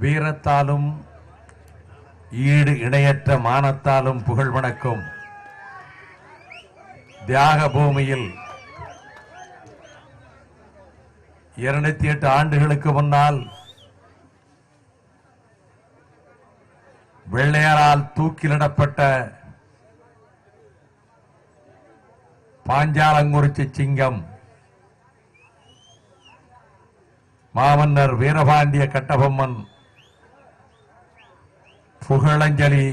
வீரத்தாலும் ஈடு இணையற்ற மானத்தாலும் புகழ் வணக்கும் தியாக பூமியில் 208 ஆண்டுகளுக்கு முன்னால் வெள்ளையரால் தூக்கிலிடப்பட்ட பாஞ்சாலங்குறிச்சி சிங்கம் மாமன்னர் வீரபாண்டிய கட்டபொம்மன் புகழஞ்சலி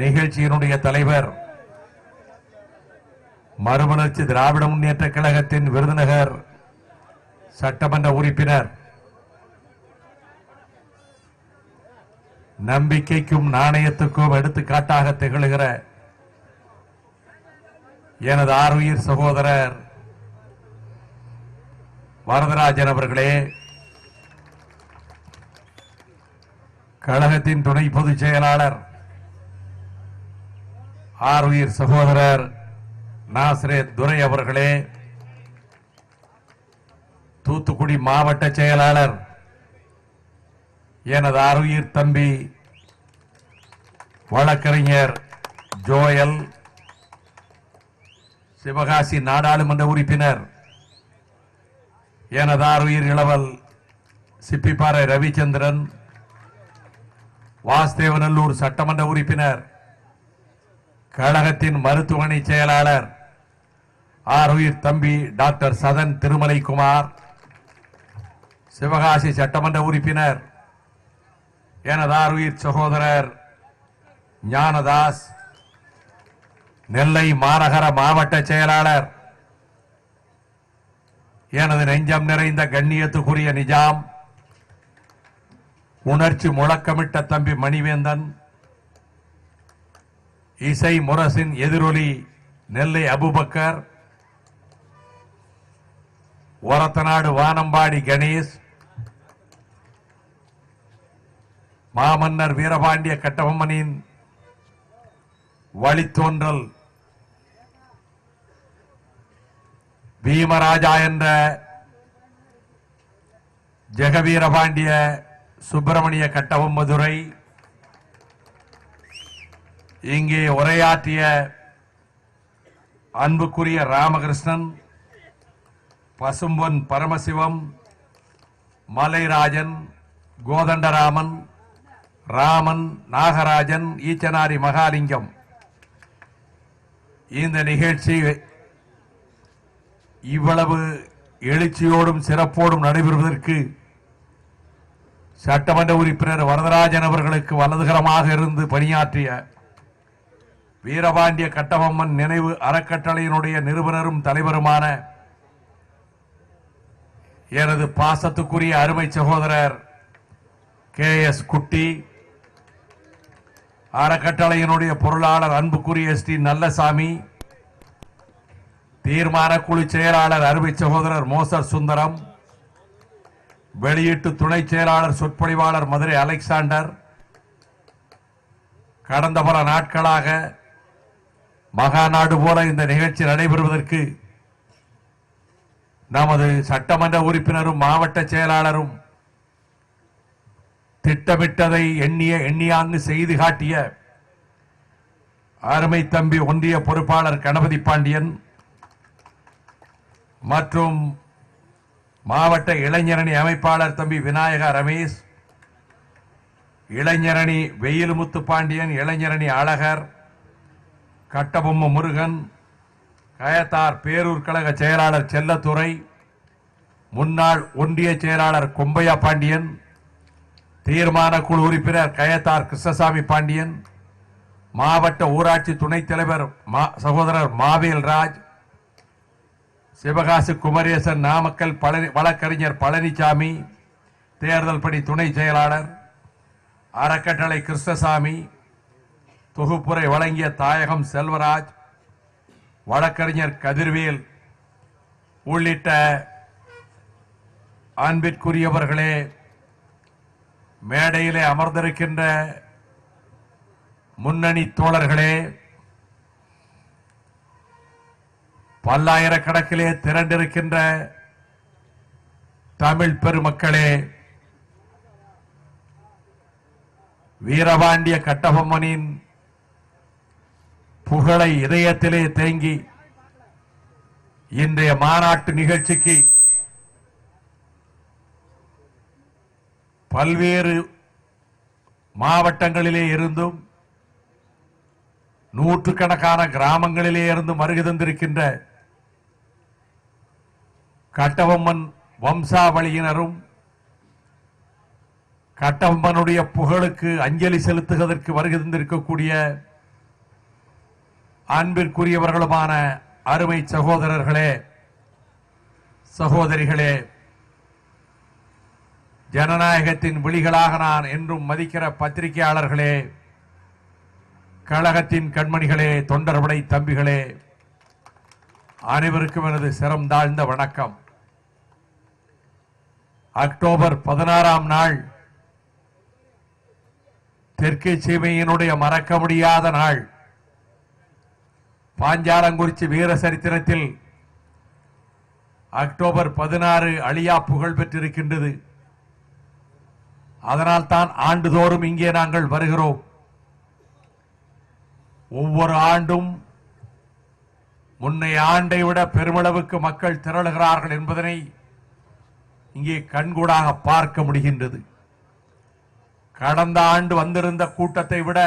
நிகழ்ச்சியினுடைய தலைவர் மறுமலர்ச்சி திராவிட முன்னேற்ற கழகத்தின் விருதுநகர் சட்டமன்ற உறுப்பினர், நம்பிக்கைக்கும் நாணயத்துக்கும் எடுத்துக்காட்டாக திகழ்கிற எனது ஆருயிர் சகோதரர் வரதராஜன் அவர்களே, கழகத்தின் துணை பொதுச் செயலாளர் ஆருயிர் சகோதரர் நாசரேத் துரை அவர்களே, தூத்துக்குடி மாவட்ட செயலாளர் எனது ஆருயிர் தம்பி வழக்கறிஞர் ஜோயல், சிவகாசி நாடாளுமன்ற உறுப்பினர் எனது ஆருயிர் இளவல் சிப்பிப்பாறை ரவிச்சந்திரன், வாஸ்தேவநல்லூர் சட்டமன்ற உறுப்பினர் கழகத்தின் மருத்துவமனை செயலாளர் ஆருயிர் தம்பி டாக்டர் சதன் திருமலைக்குமார், சிவகாசி சட்டமன்ற உறுப்பினர் எனது ஆருயிர் சகோதரர் ஞானதாஸ், நெல்லை மாநகர மாவட்ட செயலாளர் எனது நெஞ்சம் நிறைந்த கண்ணியத்துக்குரிய நிஜாம், உணர்ச்சி முழக்கமிட்ட தம்பி மணிவேந்தன், இசை முரசின் எதிரொலி நெல்லை அபுபக்கர், ஒரத்தநாடு வானம்பாடி கணேஷ், மாமன்னர் வீரபாண்டிய கட்டபொம்மனின் வழித்தோன்றல் பீமராஜா என்ற ஜெகவீரபாண்டிய சுப்பிரமணிய கட்டபொம்மதுரை, இங்கே உரையாற்றிய அன்புக்குரிய ராமகிருஷ்ணன், பசும்பொன் பரமசிவம், மலைராஜன், கோதண்டராமன், ராமன், நாகராஜன், ஈச்சனாரி மகாலிங்கம், இந்த நிகழ்ச்சி இவ்வளவு எழுச்சியோடும் சிறப்போடும் நடைபெறுவதற்கு சட்டமன்ற உறுப்பினர் வரதராஜன் அவர்களுக்கு வலதுகரமாக இருந்து பணியாற்றிய வீரபாண்டிய கட்டபொம்மன் நினைவு அறக்கட்டளையினுடைய நிறுவனரும் தலைவருமான எனது பாசத்துக்குரிய அருமை சகோதரர் KS குட்டி, அறக்கட்டளையினுடைய பொருளாளர் அன்புக்குரிய ST நல்லசாமி, தீர்மான குழு செயலாளர் அருமை சகோதரர் மோசர் சுந்தரம், வெளியீட்டு துணை செயலாளர் சொற்பொழிவாளர் மதுரை அலெக்சாண்டர், கடந்த பல நாட்களாக மகாநாடு போல இந்த நிகழ்ச்சி நடைபெறுவதற்கு நமது சட்டமன்ற உறுப்பினரும் மாவட்ட செயலாளரும் திட்டமிட்டதை எண்ணியாங்கு செய்து காட்டிய அருமை தம்பி ஒன்றிய பொறுப்பாளர் கணபதி பாண்டியன் மற்றும் மாவட்ட இளைஞரணி அமைப்பாளர் தம்பி விநாயகா ரமேஷ், இளைஞரணி வெயில்முத்து பாண்டியன், இளைஞரணி அழகர், கட்டபொம்ம முருகன், கயத்தார் பேரூர் கழக செயலாளர் செல்லத்துறை, முன்னாள் ஒன்றிய செயலாளர் கொம்பையா பாண்டியன், தீர்மான குழு உறுப்பினர் கயத்தார் கிருஷ்ணசாமி பாண்டியன், மாவட்ட ஊராட்சி துணைத் தலைவர் சகோதரர் மாவேல் ராஜ், சிவகாசி குமரேசன், நாமக்கல் வழக்கறிஞர் பழனிசாமி, தேர்தல் பணி துணை செயலாளர், அறக்கட்டளை கிருஷ்ணசாமி, தொகுப்புரை வழங்கிய தாயகம் செல்வராஜ், வழக்கறிஞர் கதிர்வேல் உள்ளிட்ட அன்பிற்குரியவர்களே, மேடையிலே அமர்ந்திருக்கின்ற முன்னணி தோழர்களே, பல்லாயிரக்கணக்கிலே திரண்டிருக்கின்ற தமிழ் பெருமக்களே, வீரபாண்டிய கட்டபொம்மனின் புகழை இதயத்திலே தேங்கி இன்றைய மாநாட்டு நிகழ்ச்சிக்கு பல்வேறு மாவட்டங்களிலே இருந்தும் நூற்றுக்கணக்கான கிராமங்களிலே இருந்தும் வருகை தந்திருக்கின்ற கட்டபொம்மன் வம்சாவளியினரும் கட்டபொம்மனுடைய புகழுக்கு அஞ்சலி செலுத்துவதற்கு வருகை தந்திருக்கக்கூடிய அன்பிற்குரியவர்களுமான அருமை சகோதரர்களே, சகோதரிகளே, ஜனநாயகத்தின் விழிகளாக நான் என்றும் மதிக்கிற பத்திரிகையாளர்களே, கழகத்தின் கண்மணிகளே, தொண்டர்படை தம்பிகளே, அனைவருக்கும் எனது சிரம் தாழ்ந்த வணக்கம். அக்டோபர் 16ஆம் நாள் தெற்கு சீமையினுடைய மறக்க முடியாத நாள். பாஞ்சாலங்குறிச்சி வீர சரித்திரத்தில் அக்டோபர் 16 அழியா புகழ் பெற்றிருக்கின்றது. அதனால் தான் ஆண்டுதோறும் இங்கே நாங்கள் வருகிறோம். ஒவ்வொரு ஆண்டும் முன்னைய ஆண்டை விட பெருமளவுக்கு மக்கள் திரளுகிறார்கள் என்பதனை இங்கே கண்கூடாக பார்க்க முடிகின்றது. கடந்த ஆண்டு வந்திருந்த கூட்டத்தை விட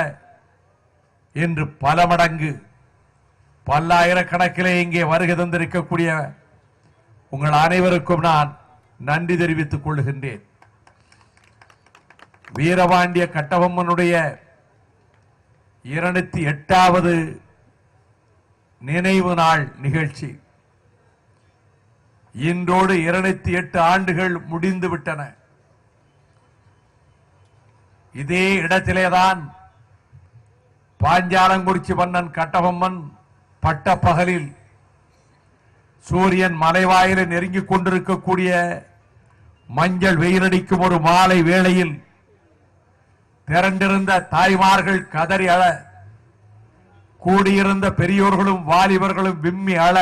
இன்று பல மடங்கு பல்லாயிரக்கணக்கிலே இங்கே வருகை தந்திருக்கக்கூடிய உங்கள் அனைவருக்கும் நான் நன்றி தெரிவித்துக் கொள்கின்றேன். வீரபாண்டிய கட்டபொம்மனுடைய 208வது நினைவு நாள் நிகழ்ச்சி இன்றோடு 208 ஆண்டுகள் முடிந்து விட்டன. இதே இடத்திலேதான் பாஞ்சாலங்குறிச்சி மன்னன் கட்டபொம்மன் பட்ட பகலில் சூரியன் மலைவாயிலை நெருங்கிக் கொண்டிருக்கக்கூடிய மஞ்சள் வெயிலடிக்கும் ஒரு மாலை வேளையில் திரண்டிருந்த தாய்மார்கள் கதறி அழ, கூடியிருந்த பெரியோர்களும் வாலிபர்களும் விம்மி அழ,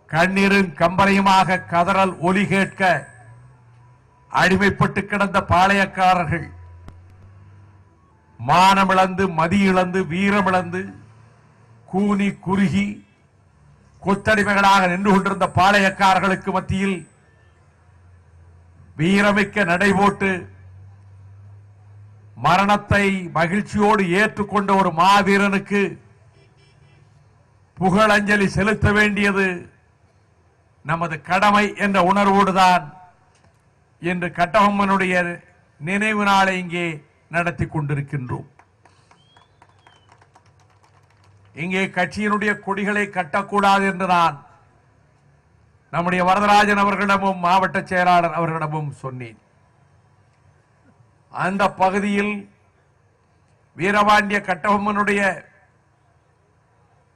கண்ணீரும் கம்பரையுமாக கதறல் ஒலி கேட்க அடிமைப்பட்டு கிடந்த பாளையக்காரர்கள் மானமிழந்து மதியிழந்து வீரமிழந்து கூனி குறுகி கொத்தடிமைகளாக நின்று கொண்டிருந்த பாளையக்காரர்களுக்கு மத்தியில் வீரமிக்க நடைபோட்டு மரணத்தை மகிழ்ச்சியோடு ஏற்றுக்கொண்ட ஒரு மாவீரனுக்கு புகழஞ்சலி செலுத்த வேண்டியது நமது கடமை என்ற உணர்வோடுதான் இன்று கட்டபொம்மனுடைய நினைவு நாளை இங்கே நடத்தி கொண்டிருக்கின்றோம். இங்கே கட்சியினுடைய கொடிகளை கட்டக்கூடாது என்று நான் நம்முடைய வரதராஜன் அவர்களிடமும் மாவட்ட செயலாளர் அவர்களிடமும் சொன்னேன். அந்த பகுதியில் வீரபாண்டிய கட்டபொம்மனுடைய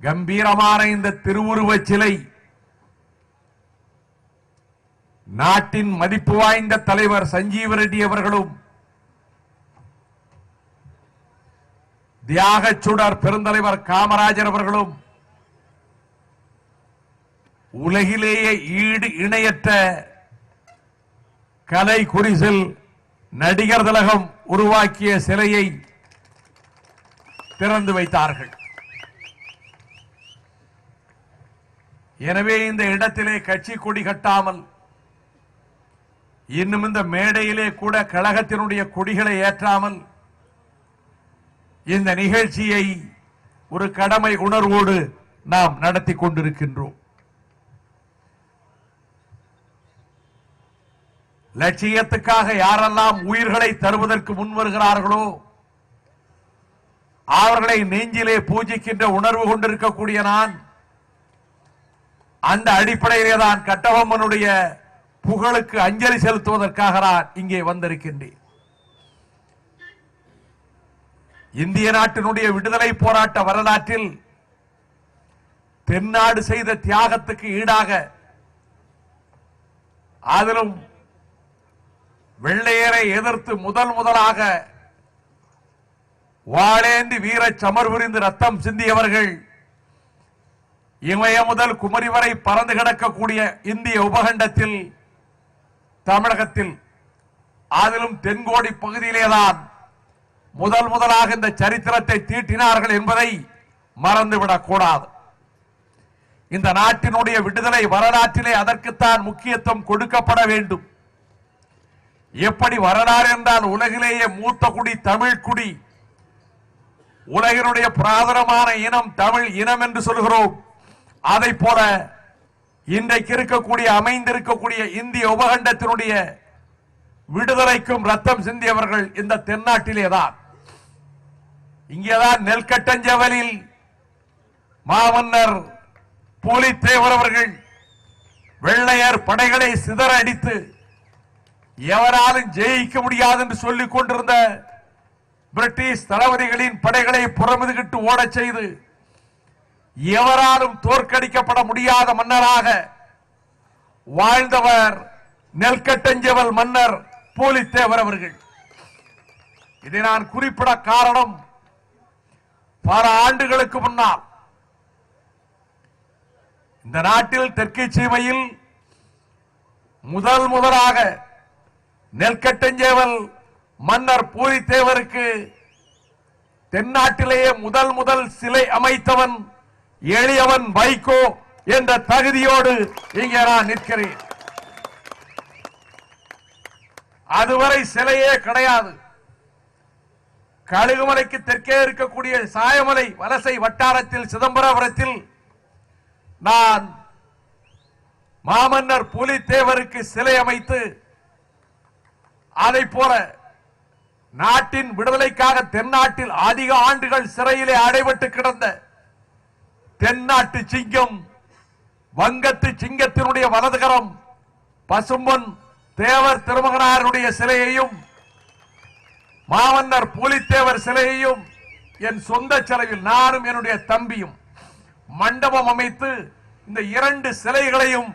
கம்பீரமான இந்த திருவுருவச் சிலை நாட்டின் மதிப்பு வாய்ந்த தலைவர் சஞ்சீவ ரெட்டி அவர்களும் தியாக சுடர் பெருந்தலைவர் காமராஜர் அவர்களும் உலகிலேயே ஈடு இணையற்ற கலை குறிசில் நடிகர் திலகம் உருவாக்கிய சிலையை திறந்து வைத்தார்கள். எனவே இந்த இடத்திலே கட்சி கொடி கட்டாமல் இன்னும் இந்த மேடையிலே கூட கழகத்தினுடைய கொடிகளை ஏற்றாமல் இந்த நிகழ்ச்சியை ஒரு கடமை உணர்வோடு நாம் நடத்தி கொண்டிருக்கின்றோம். லட்சியத்துக்காக யாரெல்லாம் உயிர்களை தருவதற்கு முன்வருகிறார்களோ அவர்களை நெஞ்சிலே பூஜிக்கின்ற உணர்வு கொண்டிருக்கக்கூடிய நான் அந்த அடிப்படையிலே தான் கட்டபொம்மனுடைய புகழுக்கு அஞ்சலி செலுத்துவதற்காக நான் இங்கே வந்திருக்கின்றேன். இந்திய நாட்டினுடைய விடுதலை போராட்ட வரலாற்றில் தென்னாடு செய்த தியாகத்துக்கு ஈடாக அதிலும் வெள்ளையரை எதிர்த்து முதலாக வாளேந்தி வீர சமர் புரிந்து ரத்தம் சிந்தியவர்கள் இமய முதல் குமரி வரை பறந்து கிடக்கக்கூடிய இந்திய உபகண்டத்தில் தமிழகத்தில் அதிலும் தென்கோடி பகுதியிலேதான் முதலாக இந்த சரித்திரத்தை தீட்டினார்கள் என்பதை மறந்துவிடக் கூடாது. இந்த நாட்டினுடைய விடுதலை வரலாற்றிலே அதற்குத்தான் முக்கியத்துவம் கொடுக்கப்பட வேண்டும். எப்படி வரலாறு என்றால் உலகிலேயே மூத்த குடி தமிழ் குடி, உலகினுடைய பிராதனமான இனம் தமிழ் இனம் என்று சொல்கிறோம். அதை போல இன்றைக்கு இருக்கக்கூடிய அமைந்திருக்கக்கூடிய இந்திய உபகண்டத்தினுடைய விடுதலைக்கும் ரத்தம் சிந்தியவர்கள் இந்த தென்னாட்டிலேதான். இங்கேதான் நெல்கட்டஞ்சவலில் மாமன்னர் பூலித்தேவர் அவர்கள் வெள்ளையர் படைகளை சிதற அடித்து எவராலும் ஜெயிக்க முடியாது என்று சொல்லிக் கொண்டிருந்த பிரிட்டிஷ் தளபதிகளின் படைகளை புறமுதுகிட்டு ஓடச் செய்து எவராலும் தோற்கடிக்கப்பட முடியாத மன்னராக வாழ்ந்தவர் நெல்கட்டஞ்சவல் மன்னர் பூலித்தேவர் அவர்கள். இதை நான் குறிப்பிட காரணம், பல ஆண்டுகளுக்கு முன்னால் இந்த நாட்டில் தெற்கு சீமையில் முதலாக நெல்கட்டஞ்சேவல் மன்னர் பூலித்தேவருக்கு தென்னாட்டிலேயே முதல் சிலை அமைத்தவன் எளியவன் வைகோ என்ற தகுதியோடு இங்கே நான் நிற்கிறேன். அதுவரை சிலையே கிடையாது. கழுகுமலைக்கு தெற்கே இருக்கக்கூடிய சாயமலை வலசை வட்டாரத்தில் சிதம்பரபுரத்தில் நான் மாமன்னர் பூலித்தேவருக்கு சிலை அமைத்து அதை போல நாட்டின் விடுதலைக்காக தென்னாட்டில் அதிக ஆண்டுகள் சிறையிலே அடைபட்டு கிடந்த தென்னாட்டு சிங்கம், வங்கத்து சிங்கத்தினுடைய வலதுகரம் பசும்பொன் தேவர் திருமகனாருடைய சிலையையும் மாமன்னர் பூலித்தேவர் சிலையையும் என் சொந்த செலவில் நானும் என்னுடைய தம்பியும் மண்டபம் அமைத்து இந்த இரண்டு சிலைகளையும்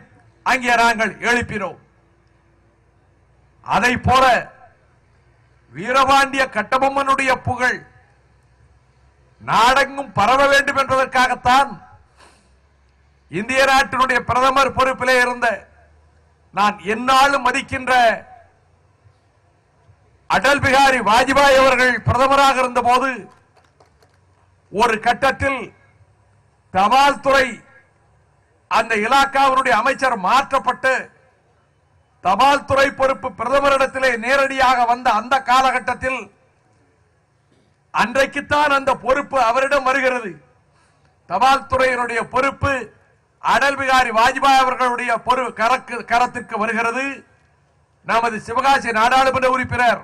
அங்கே நாங்கள் எழுப்பினோம். அதை போல வீரபாண்டிய கட்டபொம்மனுடைய புகழ் நாடெங்கும் பரவ வேண்டும் என்பதற்காகத்தான் இந்திய நாட்டினுடைய பிரதமர் பொறுப்பிலே இருந்த நான் எந்நாளும் மதிக்கின்ற அடல் பிகாரி வாஜ்பாய் அவர்கள் பிரதமராக இருந்த போது ஒரு கட்டத்தில் தபால் துறை அந்த இலாக்காவினுடைய அமைச்சர் மாற்றப்பட்டு தபால் துறை பொறுப்பு பிரதமரிடத்திலே நேரடியாக வந்த அந்த காலகட்டத்தில் அன்றைக்குத்தான் அந்த பொறுப்பு அவரிடம் வருகிறது. தபால் துறையினுடைய பொறுப்பு அடல் பிகாரி வாஜ்பாய் அவர்களுடைய கரத்திற்கு வருகிறது. நமது சிவகாசி நாடாளுமன்ற உறுப்பினர்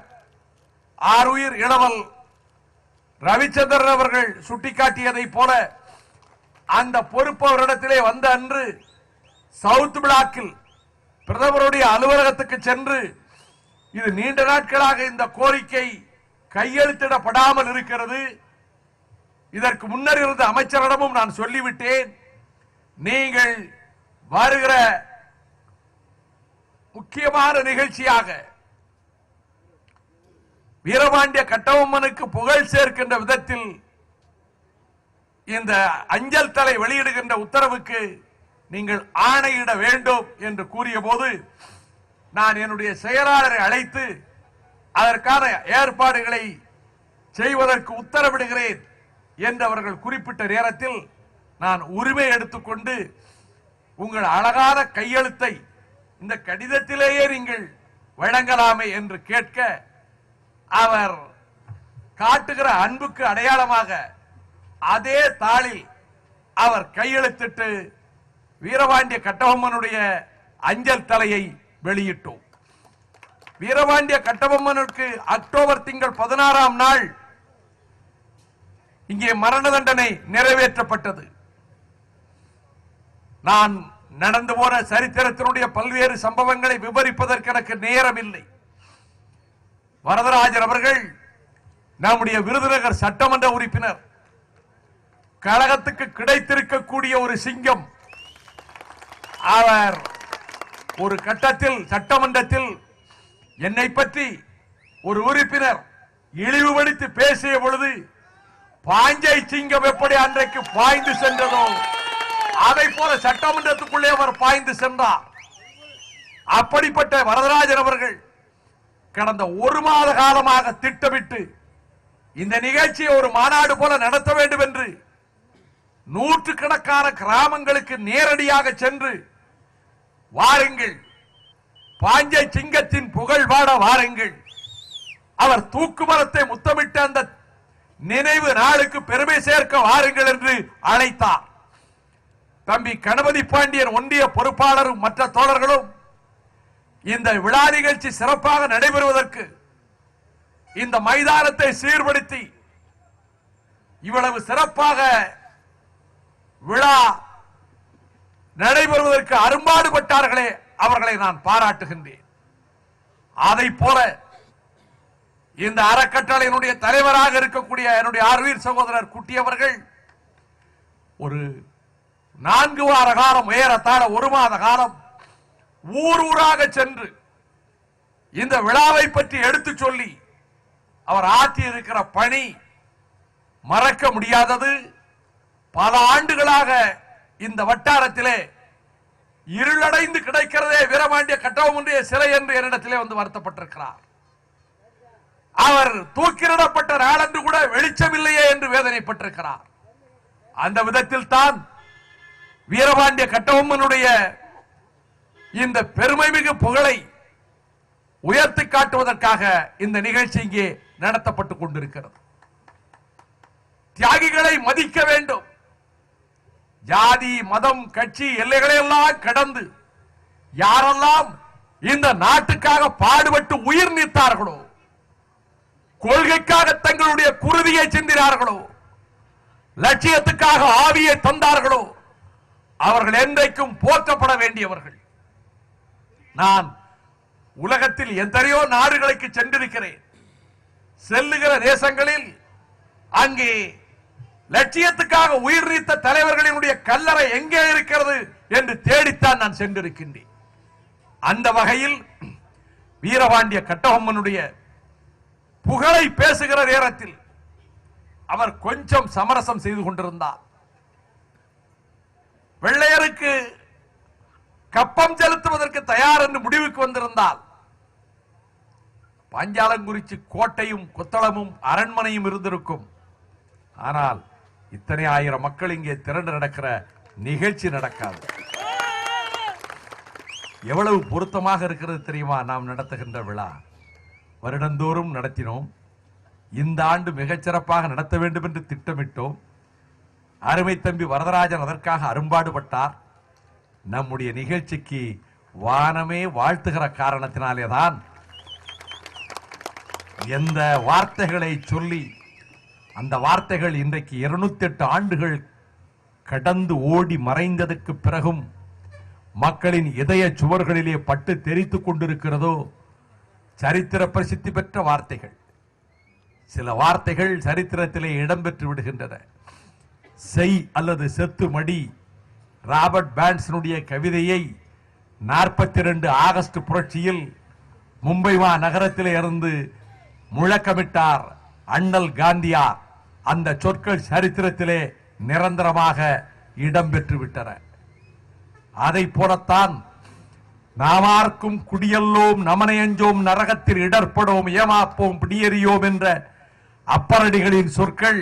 ஆருயிர் இளவல் ரவிச்சந்திரன் அவர்கள் சுட்டிக்காட்டியதை போல அந்த பொறுப்பு அவரிடத்திலே வந்த அன்று சவுத் பிளாக்கில் பிரதமருடைய அலுவலகத்துக்கு சென்று இது நீண்ட நாட்களாக இந்த கோரிக்கை கையெழுத்திடப்படாமல் இருக்கிறது, இதற்கு முன்னர் இருந்த அமைச்சரிடமும் நான் சொல்லிவிட்டேன், நீங்கள் வருகிற முக்கியமான நிகழ்ச்சியாக வீரபாண்டிய கட்டபொம்மனுக்கு புகழ் சேர்க்கின்ற விதத்தில் இந்த அஞ்சல் தலை வெளியிடுகின்ற உத்தரவுக்கு நீங்கள் ஆணையிட வேண்டும் என்று கூறிய போது நான் என்னுடைய செயலாளரை அழைத்து அதற்கான ஏற்பாடுகளை செய்வதற்கு உத்தரவிடுகிறேன் என்று அவர்கள் குறிப்பிட்ட நேரத்தில் நான் உரிமை எடுத்துக்கொண்டு உங்கள் அழகான கையெழுத்தை இந்த கடிதத்திலேயே நீங்கள் வழங்கலாமே என்று கேட்க அவர் காட்டுகிற அன்புக்கு அடையாளமாக அதே தாளில் அவர் கையெழுத்திட்டு வீரபாண்டிய கட்டபொம்மனுடைய அஞ்சல் தலையை வெளியிட்டோம். வீரபாண்டிய கட்டபொம்மனுக்கு அக்டோபர் திங்கள் 16ஆம் நாள் இங்கே மரண தண்டனை நிறைவேற்றப்பட்டது. நான் நடந்து போன சரித்திரத்தினுடைய பல்வேறு சம்பவங்களை விவரிப்பதற்கு எனக்கு நேரம் இல்லை. வரதராஜர் அவர்கள் நம்முடைய விருதுநகர் சட்டமன்ற உறுப்பினர், கழகத்துக்கு கிடைத்திருக்கக்கூடிய ஒரு சிங்கம். அவர் ஒரு கட்டத்தில் சட்டமன்றத்தில் என்னை பற்றி ஒரு உறுப்பினர் இழிவுபடுத்தி பேசிய பொழுது பாஞ்சை சிங்கம் எப்படி அன்றைக்கு பாய்ந்து சென்றதோ அதை போல சட்டமன்றத்துக்குள்ளே அவர் பாய்ந்து சென்றார். அப்படிப்பட்ட வரதராஜன் அவர்கள் கடந்த ஒரு மாத காலமாக திட்டமிட்டு இந்த நிகழ்ச்சியை ஒரு மாநாடு போல நடத்த வேண்டும் என்று நூற்றுக்கணக்கான கிராமங்களுக்கு நேரடியாக சென்று வாருங்கள், பாஞ்சை சிங்கத்தின் புகழ் பாட வாருங்கள், அவர் தூக்குமரத்தை முத்தமிட்ட அந்த நினைவு நாளுக்கு பெருமை சேர்க்க வாருங்கள் என்று அழைத்தார். தம்பி கணபதி பாண்டியன் ஒன்றிய பொறுப்பாளரும் மற்ற தோழர்களும் இந்த விழா நிகழ்ச்சி சிறப்பாக நடைபெறுவதற்கு இந்த மைதானத்தை சீர்படுத்தி இவ்வளவு சிறப்பாக விழா நடைபெறுவதற்கு அரும்பாடுபட்டார்களே, அவர்களை நான் பாராட்டுகின்றேன். அதை போல இந்த அறக்கட்டளையினுடைய தலைவராக இருக்கக்கூடிய என்னுடைய ஆர்வீர் சகோதரர் குட்டி அவர்கள் ஒரு 4 வார காலம், ஏறத்தாழ 1 மாத காலம் ஊர் ஊராக சென்று இந்த விழாவை பற்றி எடுத்து சொல்லி அவர் ஆற்றி இருக்கிற பணி மறக்க முடியாதது. பல ஆண்டுகளாக இந்த வட்டாரத்திலே இருளடைந்து கிடைக்கிறதே வீரபாண்டிய கட்டபொம்மனுடைய சிலை என்று என்னிடத்திலே வந்து வருத்தப்பட்டிருக்கிறார். அவர் தூக்கிலிடப்பட்ட நாளன்று கூட வெளிச்சமில்லையே என்று வேதனைப்பட்டிருக்கிறார். அந்த விதத்தில் தான் வீரபாண்டிய கட்டபொம்மனுடைய இந்த பெருமைமிகு புகழை உயர்த்தி காட்டுவதற்காக இந்த நிகழ்ச்சி இங்கே நடத்தப்பட்டுக் கொண்டிருக்கிறது. தியாகிகளை மதிக்க வேண்டும். ஜாதி மதம் கட்சி எல்லைகளை எல்லாம் கடந்து யாரெல்லாம் இந்த நாட்டுக்காக பாடுபட்டு உயிர் நீத்தார்களோ, கொள்கைக்காக தங்களுடைய குருதியை சிந்தினார்களோ, லட்சியத்துக்காக ஆவியை தந்தார்களோ, அவர்கள் என்றைக்கும் போற்றப்பட வேண்டியவர்கள். நான் உலகத்தில் எத்தனையோ நாடுகளுக்கு சென்றிருக்கிறேன். செல்லுகிற தேசங்களில் அங்கே லட்சியத்துக்காக உயிர் நீத்த தலைவர்களினுடைய கல்லறை எங்கே இருக்கிறது என்று தேடித்தான் நான் சென்றிருக்கின்றேன். அந்த வகையில் வீரபாண்டிய கட்டபொம்மனுடைய புகழை பேசுகிற நேரத்தில் அவர் கொஞ்சம் சமரசம் செய்து கொண்டிருந்தார். வெள்ளையருக்கு கப்பம் செலுத்துவதற்கு தயார் என்று முடிவுக்கு வந்திருந்தால் பாஞ்சாலங்குறிச்சி கோட்டையும் கொத்தளமும் அரண்மனையும் இருந்திருக்கும். ஆனால் இத்தனை ஆயிரம் மக்கள் இங்கே திரண்டு நடக்கிற நிகழ்ச்சி நடக்காது. எவ்வளவு பொருத்தமாக இருக்கிறது தெரியுமா? நாம் நடத்துகின்ற விழா வருடந்தோறும் நடத்தினோம். இந்த ஆண்டு மிகச்சிறப்பாக நடத்த வேண்டும் என்று திட்டமிட்டோம். அருமை தம்பி வரதராஜன் அதற்காக அரும்பாடுபட்டார். நம்முடைய நிகழ்ச்சிக்கு வானமே வாழ்த்துகிற காரணத்தினாலேதான் எந்த வார்த்தைகளை சொல்லி அந்த வார்த்தைகள் இன்றைக்கு 208 ஆண்டுகள் கடந்து ஓடி மறைந்ததற்கு பிறகும் மக்களின் இதய சுவர்களிலே பட்டு தெரித்துக் கொண்டிருக்கிறதோ சரித்திர பிரசித்தி பெற்ற வார்த்தைகள். சில வார்த்தைகள் சரித்திரத்திலே இடம்பெற்று விடுகின்றன. செய் அல்லது செத்து மடி ராபர்ட் பேன்சனுடைய கவிதையை 42 ஆகஸ்ட் புரட்சியில் மும்பை நகரத்திலே இருந்து முழக்கமிட்டார் அண்ணல் காந்தியார். அந்த சொற்கள் சரித்திரத்திலே நிரந்தரமாக இடம்பெற்று விட்டன. அதை போலத்தான் நாமார்க்கும் குடியல்லோம் நமனையஞ்சோம் நரகத்தில் இடர்படோம் ஏமாப்போம் பிடியறியோம் என்ற அப்பரடிகளின் சொற்கள்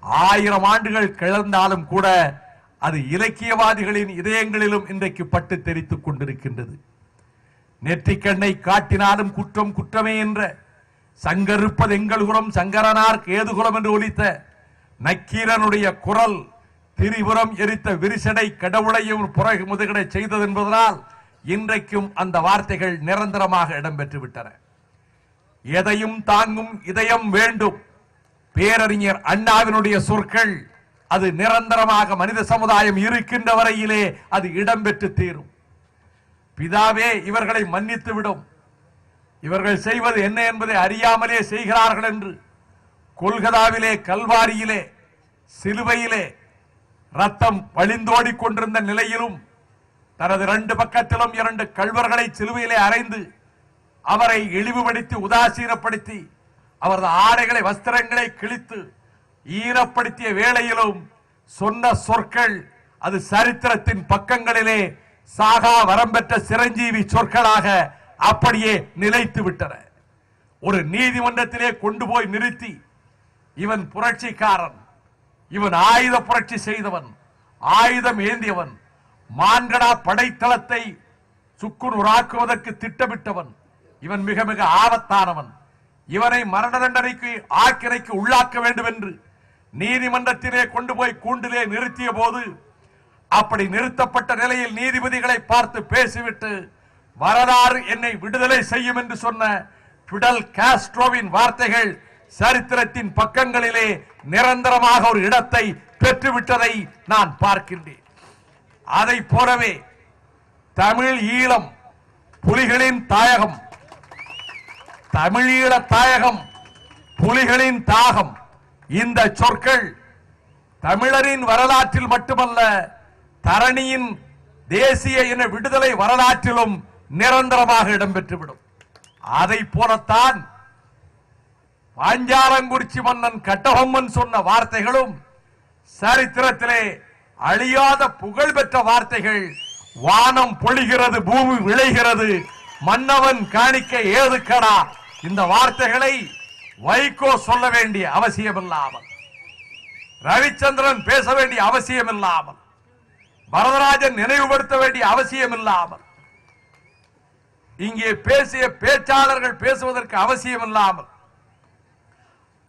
1000 ஆண்டுகள் கிளர்ந்தாலும் கூட அது இலக்கியவாதிகளின் இதயங்களிலும் இன்றைக்கு பட்டு தெரித்துக் கொண்டிருக்கின்றது. நெற்றிக்கண்ணை காட்டினாலும் குற்றம் குற்றமே என்ற சங்கருப்பது எங்கள் குலம் சங்கரனார் ஏதுகுலம் என்று ஒலித்த நக்கீரனுடைய குரல் திரிபுரம் எரித்த விரிசடை கடவுளையும் புறகு முதுகடை செய்தது என்பதனால் இன்றைக்கும் அந்த வார்த்தைகள் நிரந்தரமாக இடம்பெற்று விட்டன. எதையும் தாங்கும் இதயம் வேண்டும். பேரறிஞர் அண்ணாவினுடைய சொற்கள் அது நிரந்தரமாக மனித சமுதாயம் இருக்கின்ற வரையிலே அது இடம்பெற்று தீரும். பிதாவே இவர்களை மன்னித்து விடும், இவர்கள் செய்வது என்ன என்பதை அறியாமலே செய்கிறார்கள் என்று கொல்கதாவிலே கல்வாரியிலே சிலுவையிலே ரத்தம் வழிந்தோடி கொண்டிருந்த நிலையிலும் தனது 2 பக்கத்திலும் 2 கள்வர்களை சிலுவையிலே அறைந்து அவரை இழிவுபடுத்தி உதாசீனப்படுத்தி அவரது ஆடைகளை வஸ்திரங்களை கிழித்து ஈரப்படுத்திய வேளையிலும் சொன்ன சொற்கள் அது சரித்திரத்தின் பக்கங்களிலே சாகா வரம் பெற்ற சிரஞ்சீவி சொற்களாக அப்படியே நிலைத்து விட்டன. ஒரு நீதிமன்றத்திலே கொண்டு போய் நிறுத்தி, இவன் புரட்சிக்காரன், இவன் ஆயுத புரட்சி செய்தவன், ஆயுதம் ஏந்தியவன், மான்கடா படைத்தளத்தை சுக்குநூறாக்குவதற்கு திட்டமிட்டவன், இவன் மிக மிக ஆபத்தானவன், இவனை மரண தண்டனைக்கு ஆக்கிரைக்கு உள்ளாக்க வேண்டும் என்று நீதிமன்றத்திலே கொண்டு போய் கூண்டிலே நிறுத்திய போது, அப்படி நிறுத்தப்பட்ட நிலையில் நீதிபதிகளை பார்த்து பேசிவிட்டு வரலாறு என்னை விடுதலை செய்யும் என்று சொன்ன பிடல் காஸ்ட்ரோவின் வார்த்தைகள் சரித்திரத்தின் பக்கங்களிலே நிரந்தரமாக ஒரு இடத்தை பெற்றுவிட்டதை நான் பார்க்கின்றேன். அதை போலவே தமிழ் ஈழம் புலிகளின் தாயகம், தமிழீழ தாயகம் புலிகளின் தாகம், இந்த சொற்கள் தமிழரின் வரலாற்றில் மட்டுமல்ல, தரணியின் தேசிய இன விடுதலை வரலாற்றிலும் நிரந்தரமாக இடம்பெற்றுவிடும். அதை போலத்தான் பாஞ்சாலங்குறிச்சி மன்னன் கட்டபொம்மன் சொன்ன வார்த்தைகளும் சரித்திரத்திலே அழியாத புகழ் பெற்ற வார்த்தைகள். வானம் பொழிகிறது, பூமி விளைகிறது, மன்னவன் காணிக்க ஏதுக்கடா. இந்த வார்த்தைகளை வைகோ சொல்ல வேண்டிய அவசியமில்லாமல், ரவிச்சந்திரன் பேச வேண்டிய அவசியமில்லாமல், வரதராஜன் நினைவுபடுத்த வேண்டிய அவசியமில்லாமல், இங்கே பேசிய பேச்சாளர்கள் பேசுவதற்கு அவசியமில்லாமல்,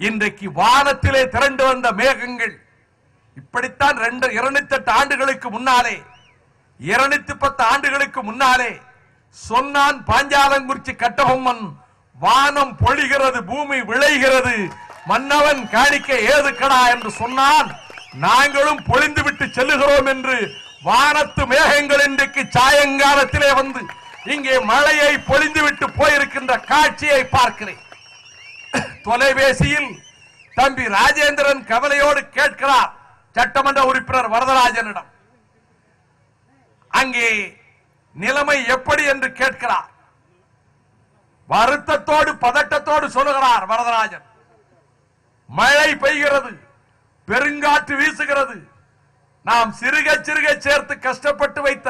இன்றைக்கு வானத்திலே திரண்டு வந்த மேகங்கள் இப்படித்தான் 208 ஆண்டுகளுக்கு முன்னாலே, 210 ஆண்டுகளுக்கு முன்னாலே சொன்னான் பாஞ்சாலங்குறிச்சி கட்டபொம்மன். வானம் பொழிகிறது, பூமி விளைகிறது, மன்னவன் காணிக்க ஏதுக்கடா என்று சொன்னான். நாங்களும் பொழிந்து விட்டு செல்லுகிறோம் என்று வானத்து மேகங்கள் இன்றைக்கு சாயங்காலத்திலே வந்து இங்கே மழையை பொழிந்து விட்டு போயிருக்கின்ற காட்சியை பார்க்கிறேன். தொலைபேசியில் தம்பி ராஜேந்திரன் கவலையோடு கேட்கிறார் சட்டமன்ற உறுப்பினர் வரதராஜனிடம், அங்கே நிலைமை எப்படி என்று கேட்கிறார். வருத்தத்தோடு பதட்டத்தோடு சொல்லுகிறார் வரதராஜன், மழை பெய்கிறது, பெருங்காற்று வீசுகிறது, நாம் சிறுக சிறுக சேர்த்து கஷ்டப்பட்டு வைத்த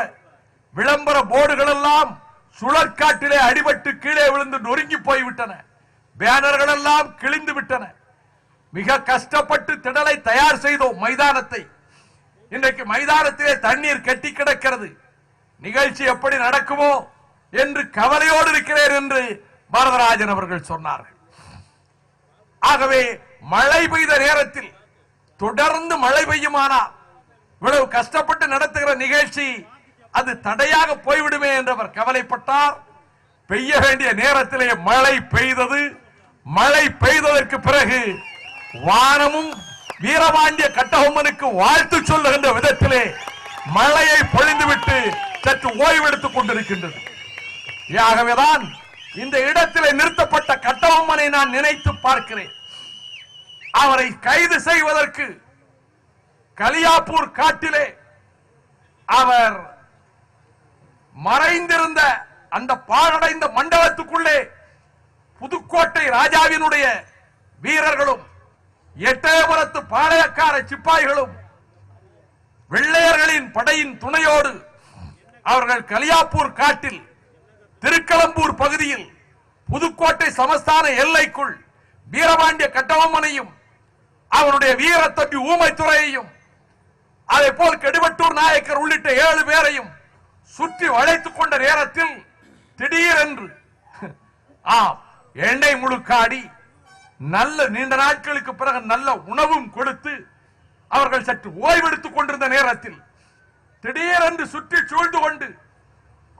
விளம்பர போர்டுகள் எல்லாம் சுழற்காட்டிலே அடிபட்டு கீழே விழுந்து நொறுங்கி போய்விட்டன, பேனர்கள் எல்லாம் கிழிந்து விட்டன. மிக கஷ்டப்பட்டு திடலை தயார் செய்தோம் மைதானத்தை. இன்றைக்கு மைதானத்திலே தண்ணீர் கட்டி கிடக்கிறது, நிகழ்ச்சி எப்படி நடக்குமோ என்று கவலையோடு இருக்கிறேன் என்று வரதராஜன் அவர்கள் சொன்னார்கள். ஆகவே மழை பெய்த நேரத்தில் தொடர்ந்து மழை பெய்யுமானால் இவ்வளவு கஷ்டப்பட்டு நடத்துகிற நிகழ்ச்சி அது தடையாக போய்விடுமே என்று அவர் கவலைப்பட்டார். பெய்ய வேண்டிய நேரத்திலே மழை பெய்தது. மழை பெய்ததற்கு பிறகு வானமும் வீரபாண்டிய கட்டபொம்மனுக்கு வாழ்த்து சொல்லுகின்ற விதத்திலே மழையை பொழிந்துவிட்டு சற்று ஓய்வெடுத்துக் கொண்டிருக்கின்றது. ஆகவேதான் இந்த இடத்திலே நிறுத்தப்பட்ட கட்டபொம்மனை நான் நினைத்து பார்க்கிறேன். அவரை கைது செய்வதற்கு கலியாப்பூர் காட்டிலே அவர் மறைந்திருந்த அந்த பாழடைந்த மண்டலத்துக்குள்ளே புதுக்கோட்டை ராஜாவினுடைய வீரர்களும் எட்டயபுரத்து பாளையக்கார சிப்பாய்களும் வெள்ளையர்களின் படையின் துணையோடு அவர்கள் கலியாப்பூர் காட்டில் திருக்களம்பூர் பகுதியில் புதுக்கோட்டை சமஸ்தான எல்லைக்குள் வீரபாண்டிய கட்டபொம்மனையும் அவருடைய வீரத்தம்பி ஊமைத்துறையையும் அதே போல் கெடுவட்டூர் நாயக்கர் உள்ளிட்ட 7 பேரையும் சுற்றி வளைத்துக் கொண்ட நேரத்தில் திடீரென்று எண்ணெய் முழுக்காடி நல்ல நீண்ட நாட்களுக்கு பிறகு நல்ல உணவும் கொடுத்து அவர்கள் சற்று ஓய்வெடுத்துக் கொண்டிருந்த நேரத்தில் திடீரென்று சுற்றி சூழ்ந்து கொண்டு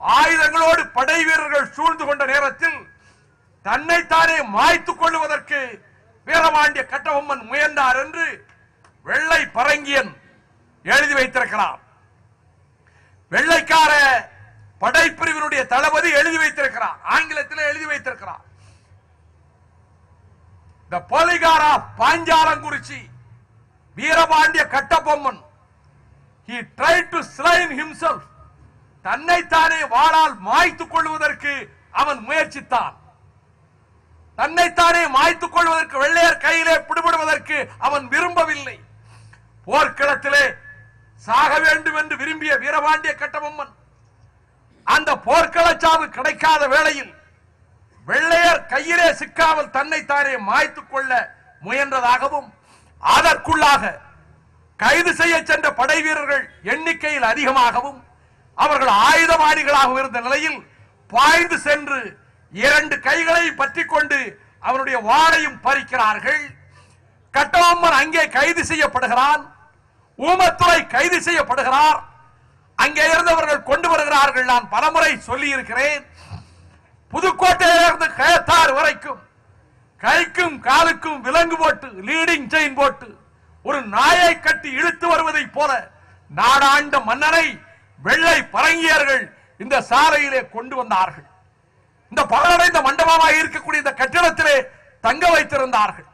ஆயுதங்களோடு படை வீரர்கள் சூழ்ந்து கொண்ட நேரத்தில் தன்னைத்தானே மாய்த்துக் கொள்வதற்கு வீரபாண்டிய கட்டபொம்மன் முயன்றார் என்று வெள்ளை பரங்கியன் எழுதி வைத்திருக்கிறார். வெள்ளைக்கார படைப்பிரிவினுடைய தளபதி எழுதி வைத்திருக்கிறார், ஆங்கிலத்தில் எழுதி வைத்திருக்கிறார். The polygar of Panchalankurichi Veerapandiya Kattabomman, he tried to slay himself, தன்னைத்தானே வாளால் மாய்த்துக் கொள்வதற்கு அவன் முயற்சித்தான். தன்னைத்தானே மாய்த்துக் கொள்வதற்கு வெள்ளையர் கையிலே பிடிபடுவதற்கு அவன் விரும்பவில்லை. போர்க்களத்திலே சாக வேண்டும் என்று விரும்பிய வீரபாண்டிய கட்டபொம்மன் அந்த போர்க்களச்சாவு கிடைக்காத வேளையில் வெள்ளையர் கையிலே சிக்காமல் தன்னைத்தானே மாய்த்துக் கொள்ள முயன்றதாகவும் அதற்குள்ளாக கைது செய்ய சென்ற படை வீரர்கள் எண்ணிக்கையில் அதிகமாகவும் அவர்கள் ஆயுதபாணிகளாக இருந்த நிலையில் பாய்ந்து சென்று 2 கைகளை பற்றிக் கொண்டு அவனுடைய வாளையும் பறிக்கிறார்கள். கட்டபொம்மன் அங்கே கைது செய்யப்படுகிறான். ஊமத்துறை கைது செய்யப்படுகிறார். அங்கே இருந்தவர்கள் கொண்டு வருகிறார்கள். நான் பலமுறை சொல்லி இருக்கிறேன். புதுக்கோட்டையிலிருந்து கயத்தாறு வரைக்கும் கைக்கும் காலுக்கும் விலங்கு போட்டு லீடிங் செயின் போட்டு ஒரு நாயை கட்டி இழுத்து வருவதை போல நாடாண்ட மன்னரை வெள்ளை பரங்கியர்கள் இந்த சாலையிலே கொண்டு வந்தார்கள். இந்த பலனடைந்த மண்டபமாக இருக்கக்கூடிய இந்த கட்டிடத்திலே தங்க வைத்திருந்தார்கள்.